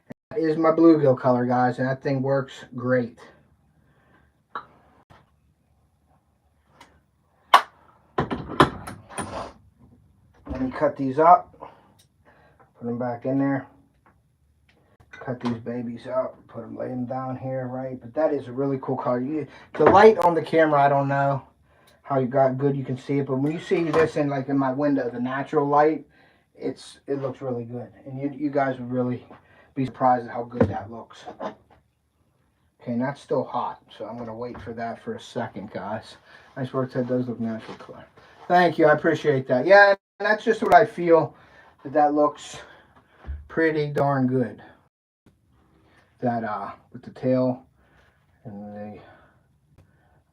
And that is my bluegill color, guys, and that thing works great. Let me cut these up. Put them back in there. Cut these babies up. Lay them down here, right? But that is a really cool color. The light on the camera, I don't know how good you can see it, but when you see this in my window, the natural light, it looks really good, and you guys would really be surprised at how good that looks. Okay, and that's still hot, so I'm going to wait for that for a second, guys. Nice work, Ted. Does look natural color. Thank you, I appreciate that. Yeah, and that's just what I feel, that looks pretty darn good. That with the tail and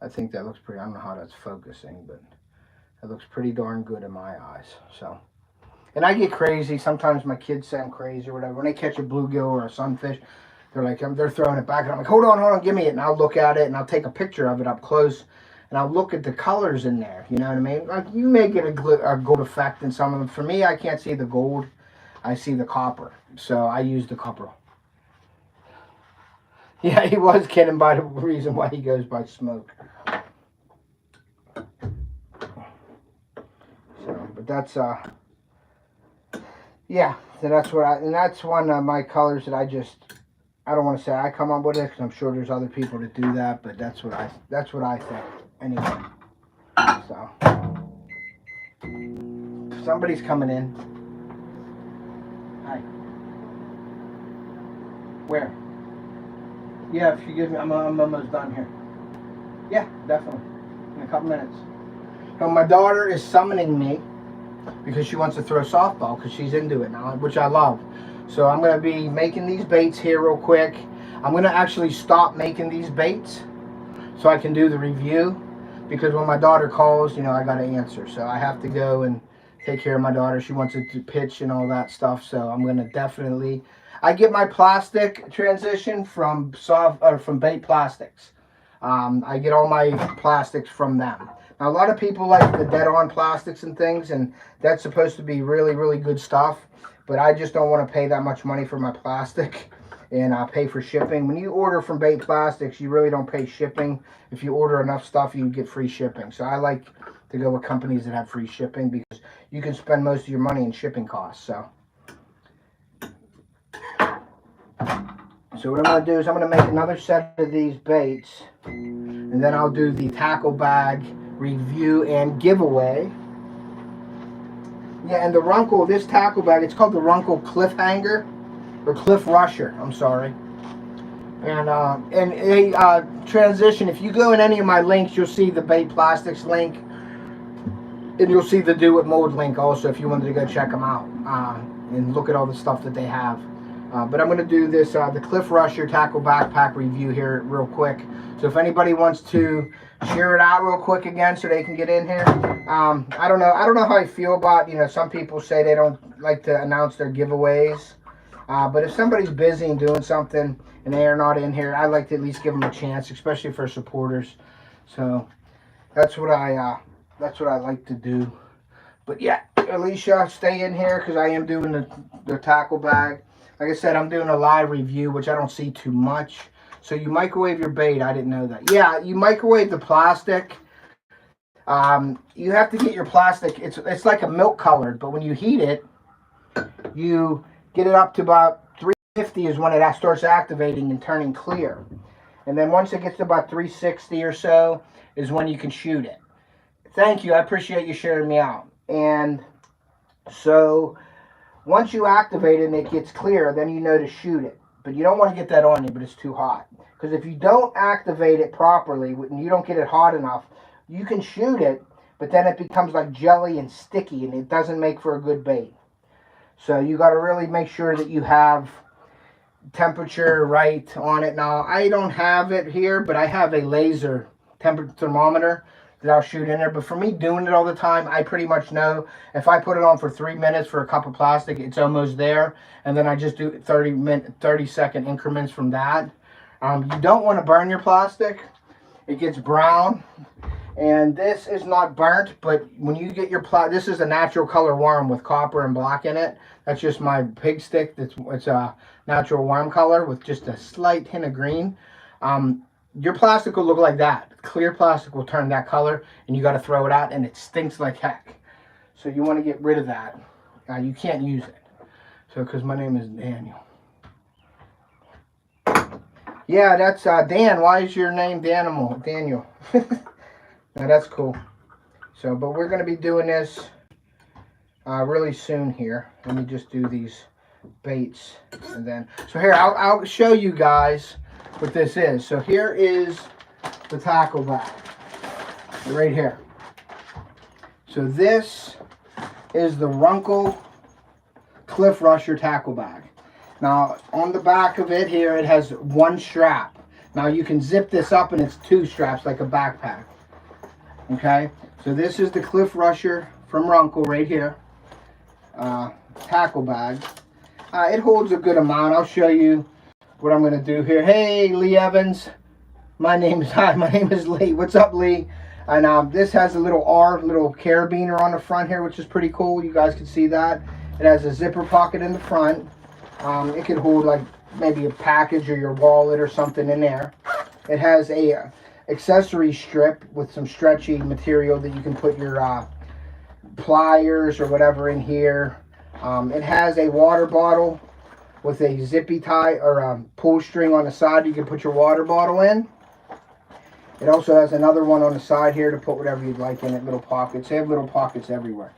I think that looks pretty, I don't know how that's focusing, but it looks pretty darn good in my eyes. So, and I get crazy. Sometimes my kids say I'm crazy or whatever. When they catch a bluegill or a sunfish, they're throwing it back. And I'm like, hold on, give me it. And I'll look at it and I'll take a picture of it up close. And I'll look at the colors in there. You know what I mean? Like, you may get a gold effect in some of them. For me, I can't see the gold. I see the copper. So I use the copper. Yeah, he was kidding by the reason why he goes by smoke. So, but that's yeah. So that's that's one of my colors that I don't want to say I come up with it because I'm sure there's other people that do that, but that's what I think anyway. So, somebody's coming in. Hi. Where? Yeah, if you give me, I'm almost done here. Yeah, definitely. In a couple minutes. So my daughter is summoning me because she wants to throw softball because she's into it now, which I love. So I'm going to be making these baits here real quick. I'm going to actually stop making these baits so I can do the review because when my daughter calls, you know, I got to answer. So I have to go and take care of my daughter. She wants it to pitch and all that stuff. So I'm going to definitely... I get my plastic transition from Bait Plastics. I get all my plastics from them. Now, a lot of people like the dead-on plastics and things, and that's supposed to be really, really good stuff. But I just don't want to pay that much money for my plastic. and pay for shipping. When you order from Bait Plastics, you really don't pay shipping. If you order enough stuff, you get free shipping. So I like to go with companies that have free shipping because you can spend most of your money in shipping costs. So what I'm going to do is I'm going to make another set of these baits, and then I'll do the tackle bag review and giveaway. Yeah, and the Runcl, this tackle bag, it's called the Runcl Cliffhanger, or Cliff Rusher, I'm sorry. And a transition, if you go in any of my links, you'll see the Bait Plastics link, and you'll see the Do It Mold link also if you wanted to go check them out and look at all the stuff that they have. But I'm going to do this, the Cliff Rusher Tackle Backpack review here real quick. So if anybody wants to share it out real quick again so they can get in here. I don't know how I feel about, some people say they don't like to announce their giveaways. But if somebody's busy and doing something and they are not in here, I like to at least give them a chance, especially for supporters. So that's what I like to do. But yeah, Alicia, stay in here because I am doing the tackle bag. Like I said, I'm doing a live review, which I don't see too much. So you microwave your bait. I didn't know that. Yeah, you microwave the plastic. You have to get your plastic. It's like a milk colored, but when you heat it, you get it up to about 350 is when it starts activating and turning clear. And then once it gets to about 360 or so is when you can shoot it. Thank you. I appreciate you sharing me out. And so once you activate it and it gets clear, then you know to shoot it. But you don't want to get that on you, but it's too hot. Because if you don't activate it properly and you don't get it hot enough, you can shoot it, but then it becomes like jelly and sticky, and it doesn't make for a good bait. So you got to really make sure that you have temperature right on it. Now, I don't have it here, but I have a laser temperature thermometer that I'll shoot in there. But for me doing it all the time, I pretty much know if I put it on for 3 minutes for a cup of plastic, it's almost there. And then I just do 30-second increments from that. You don't want to burn your plastic. It gets brown. And this is not burnt, but when you get your this is a natural color worm with copper and black in it. That's just my pig stick. It's a natural worm color with just a slight hint of green. Your plastic will look like that. Clear plastic will turn that color, and you got to throw it out, and it stinks like heck. So you want to get rid of that. You can't use it. So, because my name is Daniel. Yeah, that's Dan. Why is your name Daniel? Now, that's cool. So, but we're going to be doing this really soon here. Let me just do these baits. And then, so here, I'll show you guys what this is. So here is the tackle bag. Right here. So this is the Runcl Cliff Rusher Tackle Bag. Now, on the back of it here, it has one strap. Now, you can zip this up and it's 2 straps like a backpack. Okay, so this is the Cliff Rusher from Runcl right here. Tackle bag. It holds a good amount. I'll show you what I'm going to do here. Hey, Lee Evans. My name is Lee. What's up, Lee? And this has a little carabiner on the front here, which is pretty cool. You guys can see that. It has a zipper pocket in the front. It can hold like maybe a package or your wallet or something in there. It has a accessory strip with some stretchy material that you can put your pliers or whatever in here. It has a water bottle with a zippy tie or a pull string on the side. You can put your water bottle in. It also has another one on the side here to put whatever you'd like in it, little pockets. They have little pockets everywhere.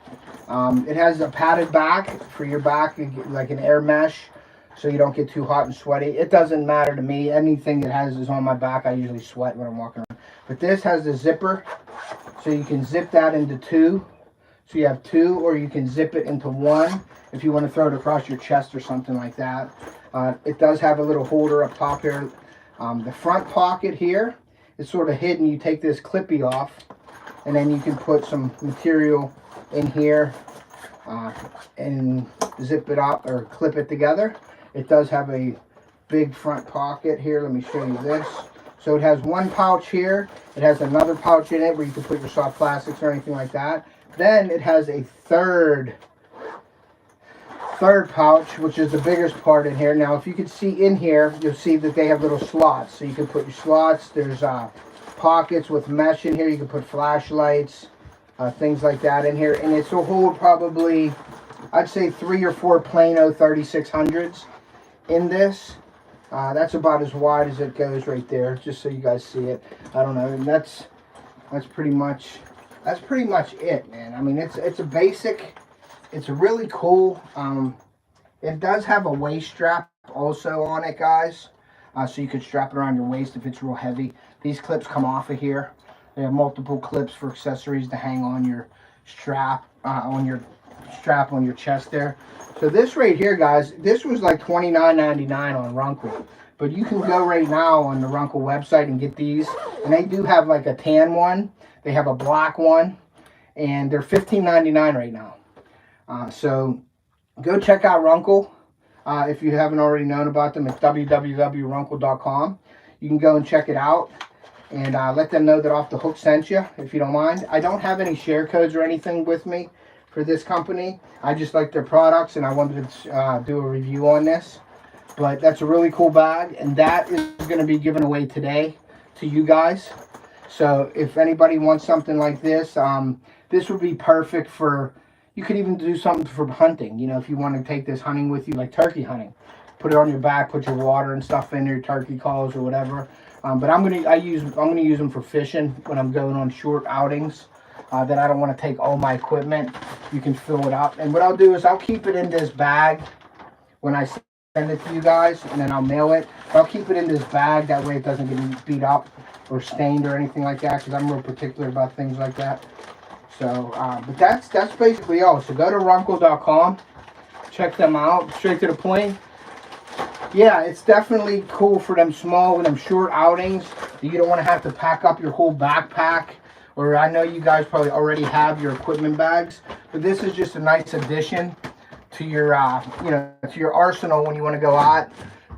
It has a padded back for your back, like an air mesh, so you don't get too hot and sweaty. It doesn't matter to me. Anything that has is on my back, I usually sweat when I'm walking around. But this has the zipper, so you can zip that into 2. So you have 2, or you can zip it into 1 if you want to throw it across your chest or something like that. It does have a little holder up top here. The front pocket here is sort of hidden. You take this clippy off, and then you can put some material in here and zip it up or clip it together. It does have a big front pocket here. Let me show you this. So it has one pouch here. It has another pouch in it where you can put your soft plastics or anything like that. Then it has a third third pouch, which is the biggest part in here. Now, if you can see in here, you'll see that they have little slots. So you can put your slots. There's pockets with mesh in here. You can put flashlights, things like that in here. And it's will hold probably, I'd say 3 or 4 Plano 3600s in this. That's about as wide as it goes right there, just so you guys see it. I don't know, and that's pretty much it, man. I mean, it's a basic. It's really cool. It does have a waist strap also on it, guys. So you could strap it around your waist if it's real heavy. These clips come off of here. They have multiple clips for accessories to hang on your strap, on your chest there. So this right here, guys, this was like $29.99 on Runcl. But you can go right now on the Runcl website and get these. And they do have like a tan one. They have a black one. And they're $15.99 right now. So go check out Runcl. If you haven't already known about them, it's www.runcl.com. You can go and check it out. And let them know that Off the Hook sent you, if you don't mind. I don't have any share codes or anything with me for this company. I just like their products, and I wanted to do a review on this. But that's a really cool bag, and that is going to be given away today to you guys. So if anybody wants something like this, this would be perfect for, you could even do something for hunting. You know, if you want to take this hunting with you, like turkey hunting. Put it on your back, put your water and stuff in your turkey calls or whatever. But I'm gonna use them for fishing when I'm going on short outings. That I don't want to take all my equipment. You can fill it up. And what I'll do is I'll keep it in this bag when I send it to you guys, and then I'll mail it. But I'll keep it in this bag. That way it doesn't get beat up or stained or anything like that, because I'm real particular about things like that. So, but that's basically all. So go to runcl.com. Check them out. Straight to the point. Yeah, it's definitely cool for them small and them short outings. You don't want to have to pack up your whole backpack. Or I know you guys probably already have your equipment bags, but this is just a nice addition to your, to your arsenal when you want to go out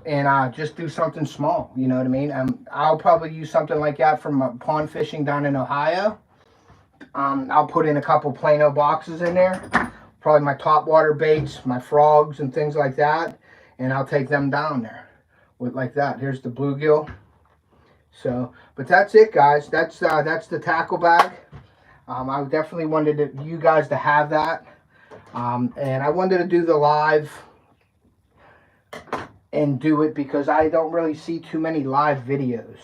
and just do something small. You know what I mean? I'll probably use something like that from pond fishing down in Ohio. I'll put in a couple Plano boxes in there, probably my top water baits, my frogs, and things like that, and I'll take them down there with like that. Here's the bluegill. So, but that's it, guys. That's the tackle bag. I definitely wanted you guys to have that, and I wanted to do the live and do it because I don't really see too many live videos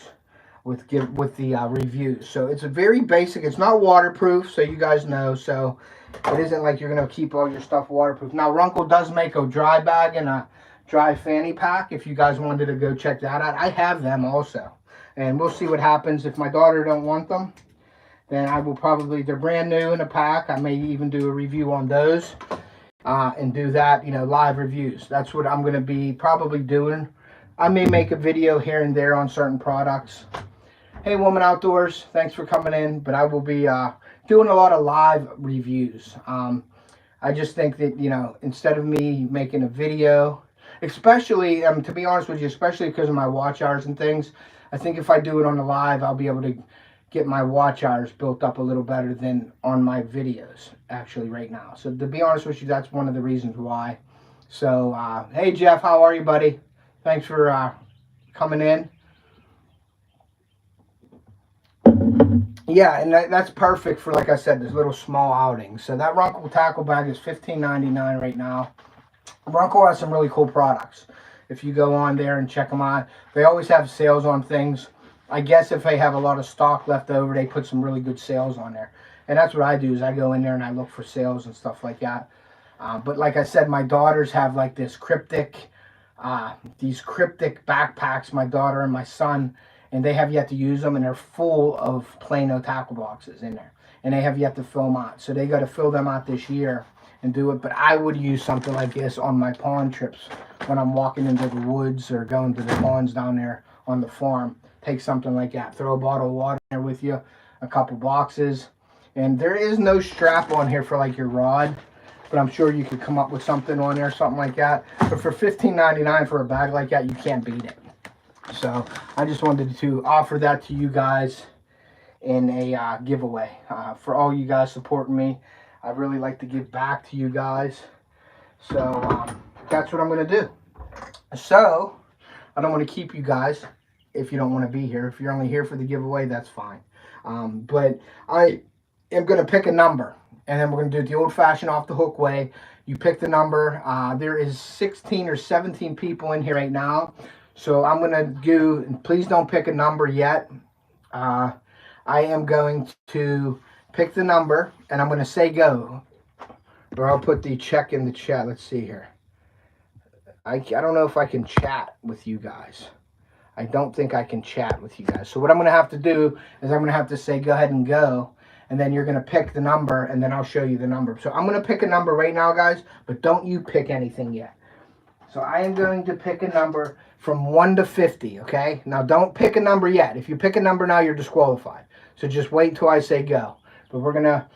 with the reviews. So it's a very basic. It's not waterproof, so you guys know. So it isn't like you're gonna keep all your stuff waterproof. Now Runcl does make a dry bag and a dry fanny pack. If you guys wanted to go check that out, I have them also. And we'll see what happens. If my daughter don't want them, then I will probably, they're brand new in a pack. I may even do a review on those and do that, live reviews. That's what I'm going to be probably doing. I may make a video here and there on certain products. Hey, Woman Outdoors, thanks for coming in. But I will be doing a lot of live reviews. I just think that, instead of me making a video, especially, to be honest with you, especially because of my watch hours and things, I think if I do it on the live, I'll be able to get my watch hours built up a little better than on my videos, actually, right now. So, to be honest with you, that's one of the reasons why. So, hey, Jeff, how are you, buddy? Thanks for coming in. Yeah, and that's perfect for, like I said, this little small outings. So, that Runcl tackle bag is $15.99 right now. Runcl has some really cool products. If you go on there and check them out, they always have sales on things. I guess if they have a lot of stock left over, they put some really good sales on there. And that's what I do, is I go in there and I look for sales and stuff like that. But like I said, my daughters have like this these cryptic backpacks, my daughter and my son, and they have yet to use them, and they're full of Plano tackle boxes in there. And they have yet to fill them out. So they got to fill them out this year and do it. But I would use something like this on my pond trips when I'm walking into the woods or going to the ponds down there on the farm. Take something like that. Throw a bottle of water in there with you, a couple boxes. And there is no strap on here for like your rod, but I'm sure you could come up with something on there, something like that. But for $15.99 for a bag like that, you can't beat it. So I just wanted to offer that to you guys in a giveaway for all you guys supporting me. I really like to give back to you guys. So that's what I'm going to do. So I don't want to keep you guys if you don't want to be here. If you're only here for the giveaway, that's fine. But I am going to pick a number, and then we're going to do it the old-fashioned off-the-hook way. You pick the number. There is 16 or 17 people in here right now. So I'm going to do, please don't pick a number yet. I am going to pick the number, and I'm going to say go. Or I'll put the check in the chat. Let's see here. I don't know if I can chat with you guys. I don't think I can chat with you guys. So what I'm going to have to do is I'm going to have to say go ahead and go. And then you're going to pick the number, and then I'll show you the number. So I'm going to pick a number right now, guys. But don't you pick anything yet. So I am going to pick a number from 1 to 50, okay? Now don't pick a number yet. If you pick a number now, you're disqualified. So just wait till I say go. But we're going to...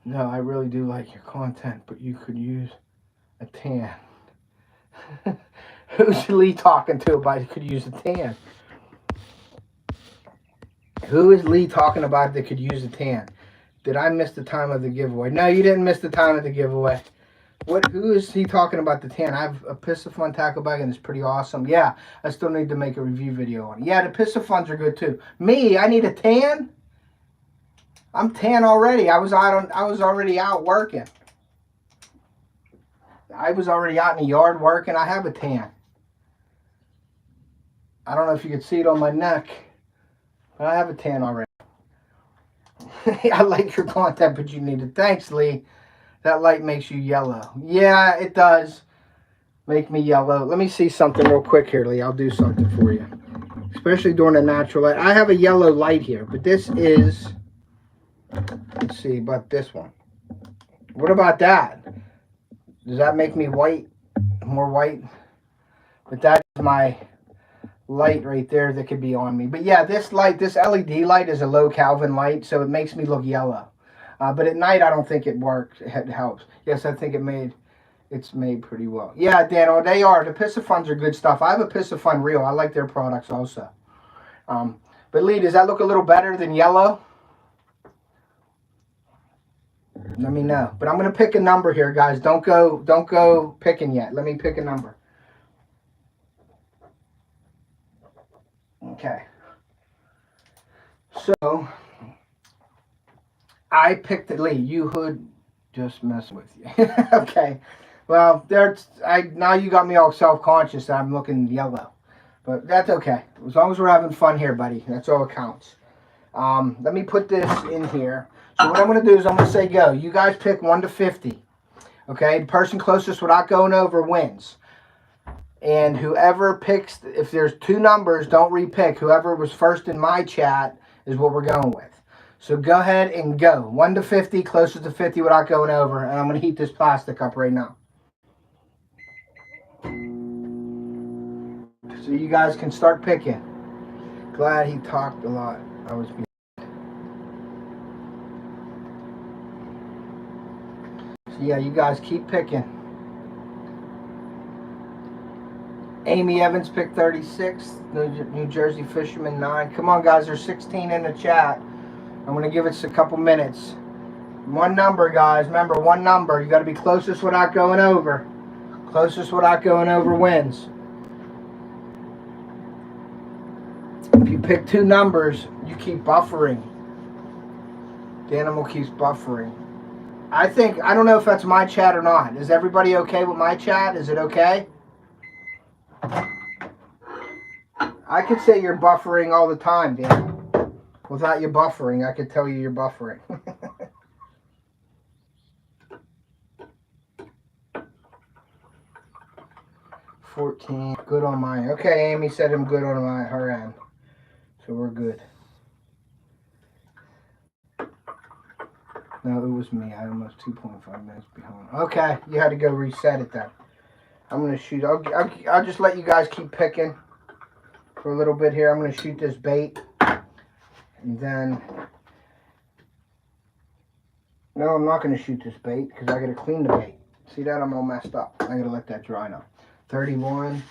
No, I really do like your content, but you could use a tan. Who's Lee talking to about could use a tan? Who is Lee talking about that could use a tan? Did I miss the time of the giveaway? No, you didn't miss the time of the giveaway. Who is he talking about the tan? I have a Piscifun tackle bag and it's pretty awesome. Yeah, I still need to make a review video on it. Yeah, the Piscifuns are good too. Me, I need a tan? I'm tan already. I was already out working. I was already out in the yard working. I have a tan. I don't know if you can see it on my neck, but I have a tan already. I like your content, but you need it. Thanks, Lee. That light makes you yellow. Yeah, it does make me yellow. Let me see something real quick here, Lee. I'll do something for you, especially during a natural light. I have a yellow light here, but this is... Let's see about this one. What about that? Does that make me white? More white? But that's my light right there that could be on me. But yeah, this light, this LED light is a low Kelvin light, so it makes me look yellow. But at night, I don't think it works. It helps. Yes, I think it's made pretty well. Yeah, Dano, they are. The Piscifuns are good stuff. I have a Piscifun reel. I like their products also. But Lee, does that look a little better than yellow? Let me know. But I'm going to pick a number here, guys. Don't go picking yet. Let me pick a number. Okay. So, I picked it. Lee, you hood just messing with you. Okay. Well, now you got me all self-conscious that I'm looking yellow. But that's okay. As long as we're having fun here, buddy. That's all that counts. Let me put this in here. So what I'm going to do is I'm going to say go. You guys pick 1 to 50. Okay? The person closest without going over wins. And whoever picks, if there's 2 numbers, don't repick. Whoever was first in my chat is what we're going with. So go ahead and go. 1 to 50, closest to 50 without going over. And I'm going to heat this plastic up right now. So you guys can start picking. Glad he talked a lot. I was being... So yeah, you guys keep picking. Amy Evans picked 36. New Jersey Fisherman 9. Come on, guys. There's 16 in the chat. I'm going to give it a couple minutes. 1 number, guys. Remember, 1 number. You got to be closest without going over. Closest without going over wins. If you pick 2 numbers, you keep buffering. The animal keeps buffering. I don't know if that's my chat or not. Is everybody okay with my chat? Is it okay? I could say you're buffering all the time, Dan. Without you buffering, I could tell you you're buffering. 14. Good on mine. Okay, Amy said I'm good on her end. So we're good. No, it was me. I almost 2.5 minutes behind. Okay, you had to go reset it then. I'm going to shoot. I'll just let you guys keep picking for a little bit here. I'm going to shoot this bait. And then... No, I'm not going to shoot this bait because I got to clean the bait. See that? I'm all messed up. I got to let that dry now. 31.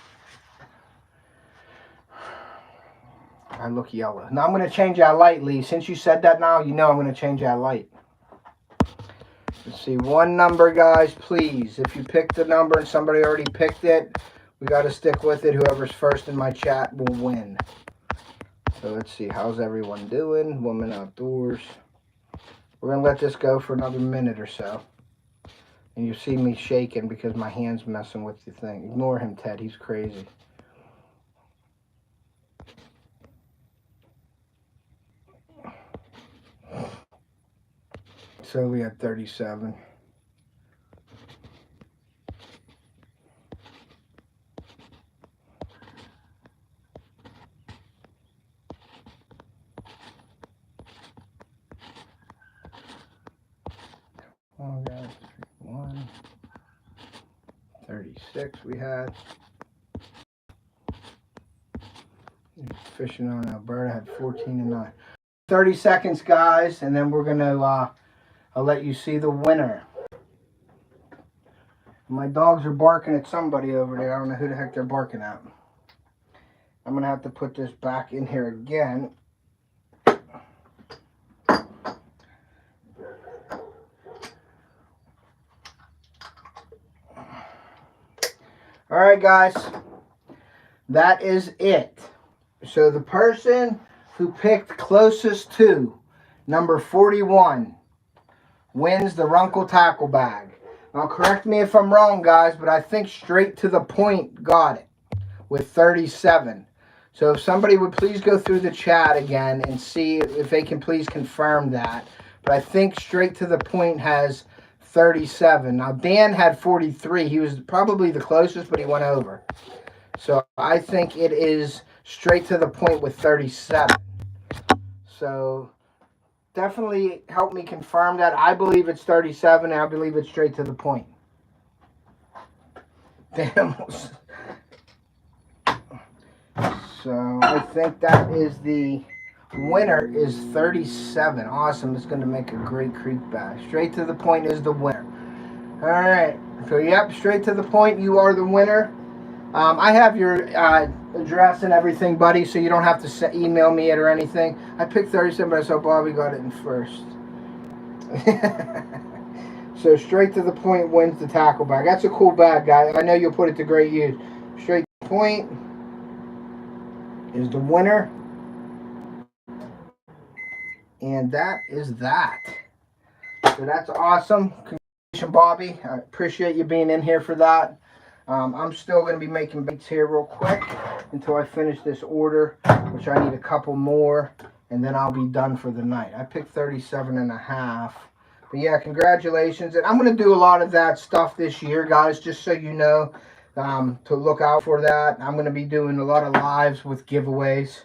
I look yellow. Now I'm going to change that light, Lee. Since you said that now, you know I'm going to change that light. Let's see, one number, guys, please. If you picked the number and somebody already picked it, we got to stick with it. Whoever's first in my chat will win. So let's see, how's everyone doing? Woman Outdoors. We're going to let this go for another minute or so. And you see me shaking because my hand's messing with the thing. Ignore him, Ted. He's crazy. So we had 37. Oh, guys, 1, 36 we had. Fishing on Alberta had 14 and 9. 30 seconds, guys, and then we're going to I'll let you see the winner. My dogs are barking at somebody over there. I don't know who the heck they're barking at. I'm going to have to put this back in here again. All right, guys. That is it. So the person who picked closest to number 41 wins the Runcl tackle bag. Now, correct me if I'm wrong, guys, but I think Straight to the Point got it with 37. So if somebody would please go through the chat again and see if they can please confirm that. But I think Straight to the Point has 37. Now, Dan had 43. He was probably the closest, but he went over. So I think it is Straight to the Point with 37. So definitely help me confirm that. I believe it's 37, and I believe it's Straight to the Point. Damn. So I think that is the winner is 37. Awesome. It's going to make a great creek bass. Straight to the Point is the winner. All right. So, yep, Straight to the Point. You are the winner. I have your address and everything, buddy, so you don't have to email me it or anything. I picked 37, but I saw Bobby got it in first. So Straight to the Point wins the tackle bag. That's a cool bag, guy. I know you'll put it to great use. Straight to the Point is the winner. And that is that. So that's awesome. Congratulations, Bobby. I appreciate you being in here for that. I'm still going to be making baits here real quick until I finish this order, which I need a couple more, and then I'll be done for the night. I picked 37 and a half. But yeah, congratulations. And I'm going to do a lot of that stuff this year, guys, just so you know, to look out for that. I'm going to be doing a lot of lives with giveaways.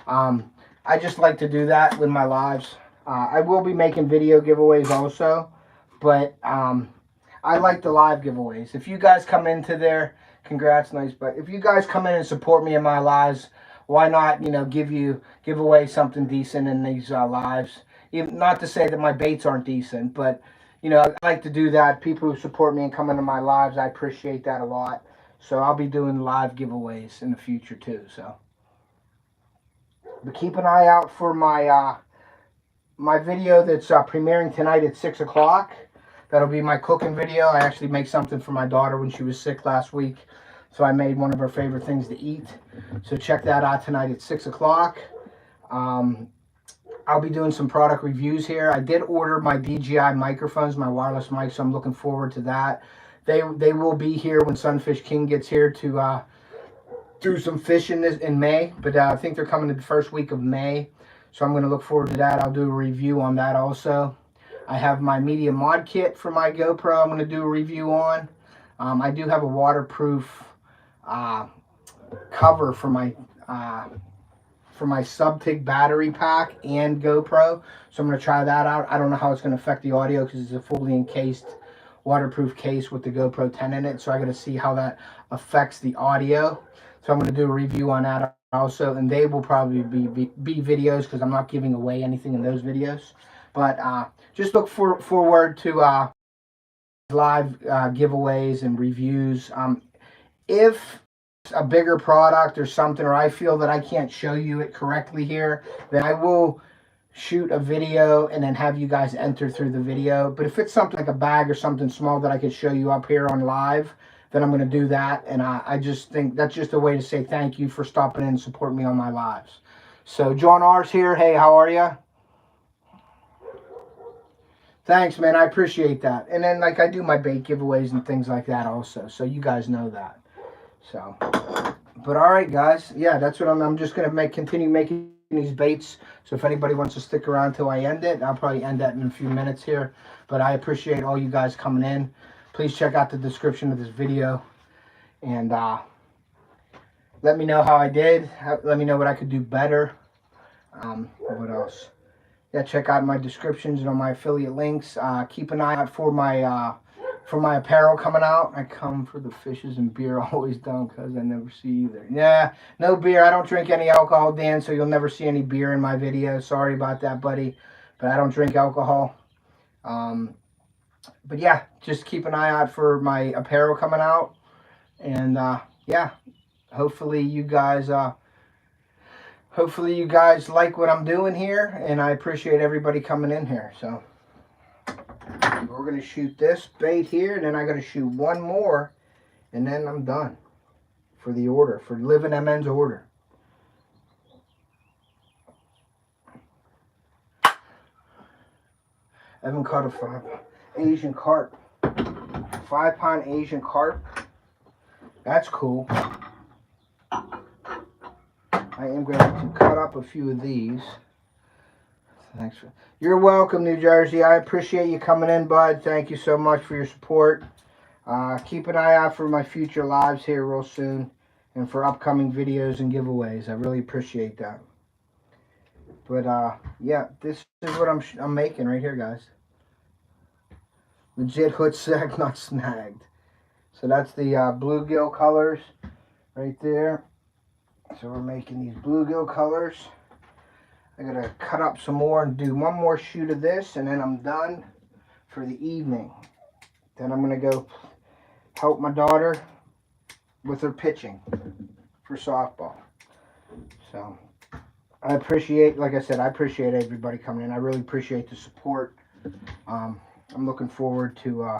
I just like to do that with my lives. I will be making video giveaways also, but I like the live giveaways. If you guys come into there, congrats, nice. But if you guys come in and support me in my lives, why not, give away something decent in these lives? Even, not to say that my baits aren't decent, but, I like to do that. People who support me and come into my lives, I appreciate that a lot. So I'll be doing live giveaways in the future too. So, but keep an eye out for my my video that's premiering tonight at 6 o'clock. That'll be my cooking video. I actually make something for my daughter when she was sick last week. So I made one of her favorite things to eat. So check that out tonight at 6 o'clock. I'll be doing some product reviews here. I did order my DJI microphones, my wireless mics, so I'm looking forward to that. They will be here when Sunfish King gets here to do some fishing in May. But I think they're coming in the first week of May. So I'm going to look forward to that. I'll do a review on that also. I have my media mod kit for my GoPro I'm going to do a review on. I do have a waterproof cover for my sub-tig battery pack and GoPro. So I'm going to try that out. I don't know how it's going to affect the audio because it's a fully encased waterproof case with the GoPro 10 in it. So I got to see how that affects the audio. So I'm going to do a review on that also. And they will probably be videos because I'm not giving away anything in those videos. But just look forward to live giveaways and reviews. If it's a bigger product or something, or I feel that I can't show you it correctly here, then I will shoot a video and then have you guys enter through the video. But if it's something like a bag or something small that I could show you up here on live, then I'm going to do that. And I just think that's just a way to say thank you for stopping in and supporting me on my lives. So John R's here. Hey, how are you? Thanks, man. I appreciate that. And then, like, I do my bait giveaways and things like that also. So you guys know that. So, but all right, guys. Yeah, that's what I'm just going to continue making these baits. So if anybody wants to stick around till I end it, I'll probably end that in a few minutes here. But I appreciate all you guys coming in. Please check out the description of this video. And let me know how I did. Let me know what I could do better. What else? Yeah, check out my descriptions and on my affiliate links. Keep an eye out for my apparel coming out. I come for the fishes and beer, always don't, because I never see either. Yeah, no beer. I don't drink any alcohol, Dan, so you'll never see any beer in my video. Sorry about that, buddy, but I don't drink alcohol. But yeah, just keep an eye out for my apparel coming out. And yeah, hopefully you guys like what I'm doing here, and I appreciate everybody coming in here. So we're going to shoot this bait here, and then I got to shoot one more, and then I'm done for the order, for Living MN's order. Evan caught a Asian carp. 5-pound Asian carp. That's cool. I am going to cut up a few of these. Thanks. You're welcome, New Jersey. I appreciate you coming in, bud. Thank you so much for your support. Keep an eye out for my future lives here real soon, and for upcoming videos and giveaways. I really appreciate that. But yeah, this is what I'm making right here, guys. Legit hood sack, not snagged. So that's the bluegill colors right there. So we're making these bluegill colors. I gotta cut up some more and do one more shoot of this, and then I'm done for the evening. Then I'm gonna go help my daughter with her pitching for softball. So I appreciate, like I said, I appreciate everybody coming in. I really appreciate the support. I'm looking forward to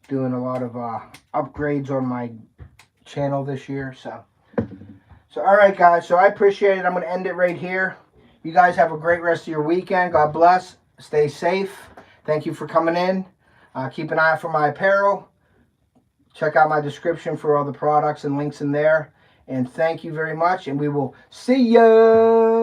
doing a lot of upgrades on my channel this year. So all right, guys. So I appreciate it. I'm going to end it right here. You guys have a great rest of your weekend. God bless. Stay safe. Thank you for coming in. Keep an eye out for my apparel. Check out my description for all the products and links in there. And thank you very much. And we will see ya.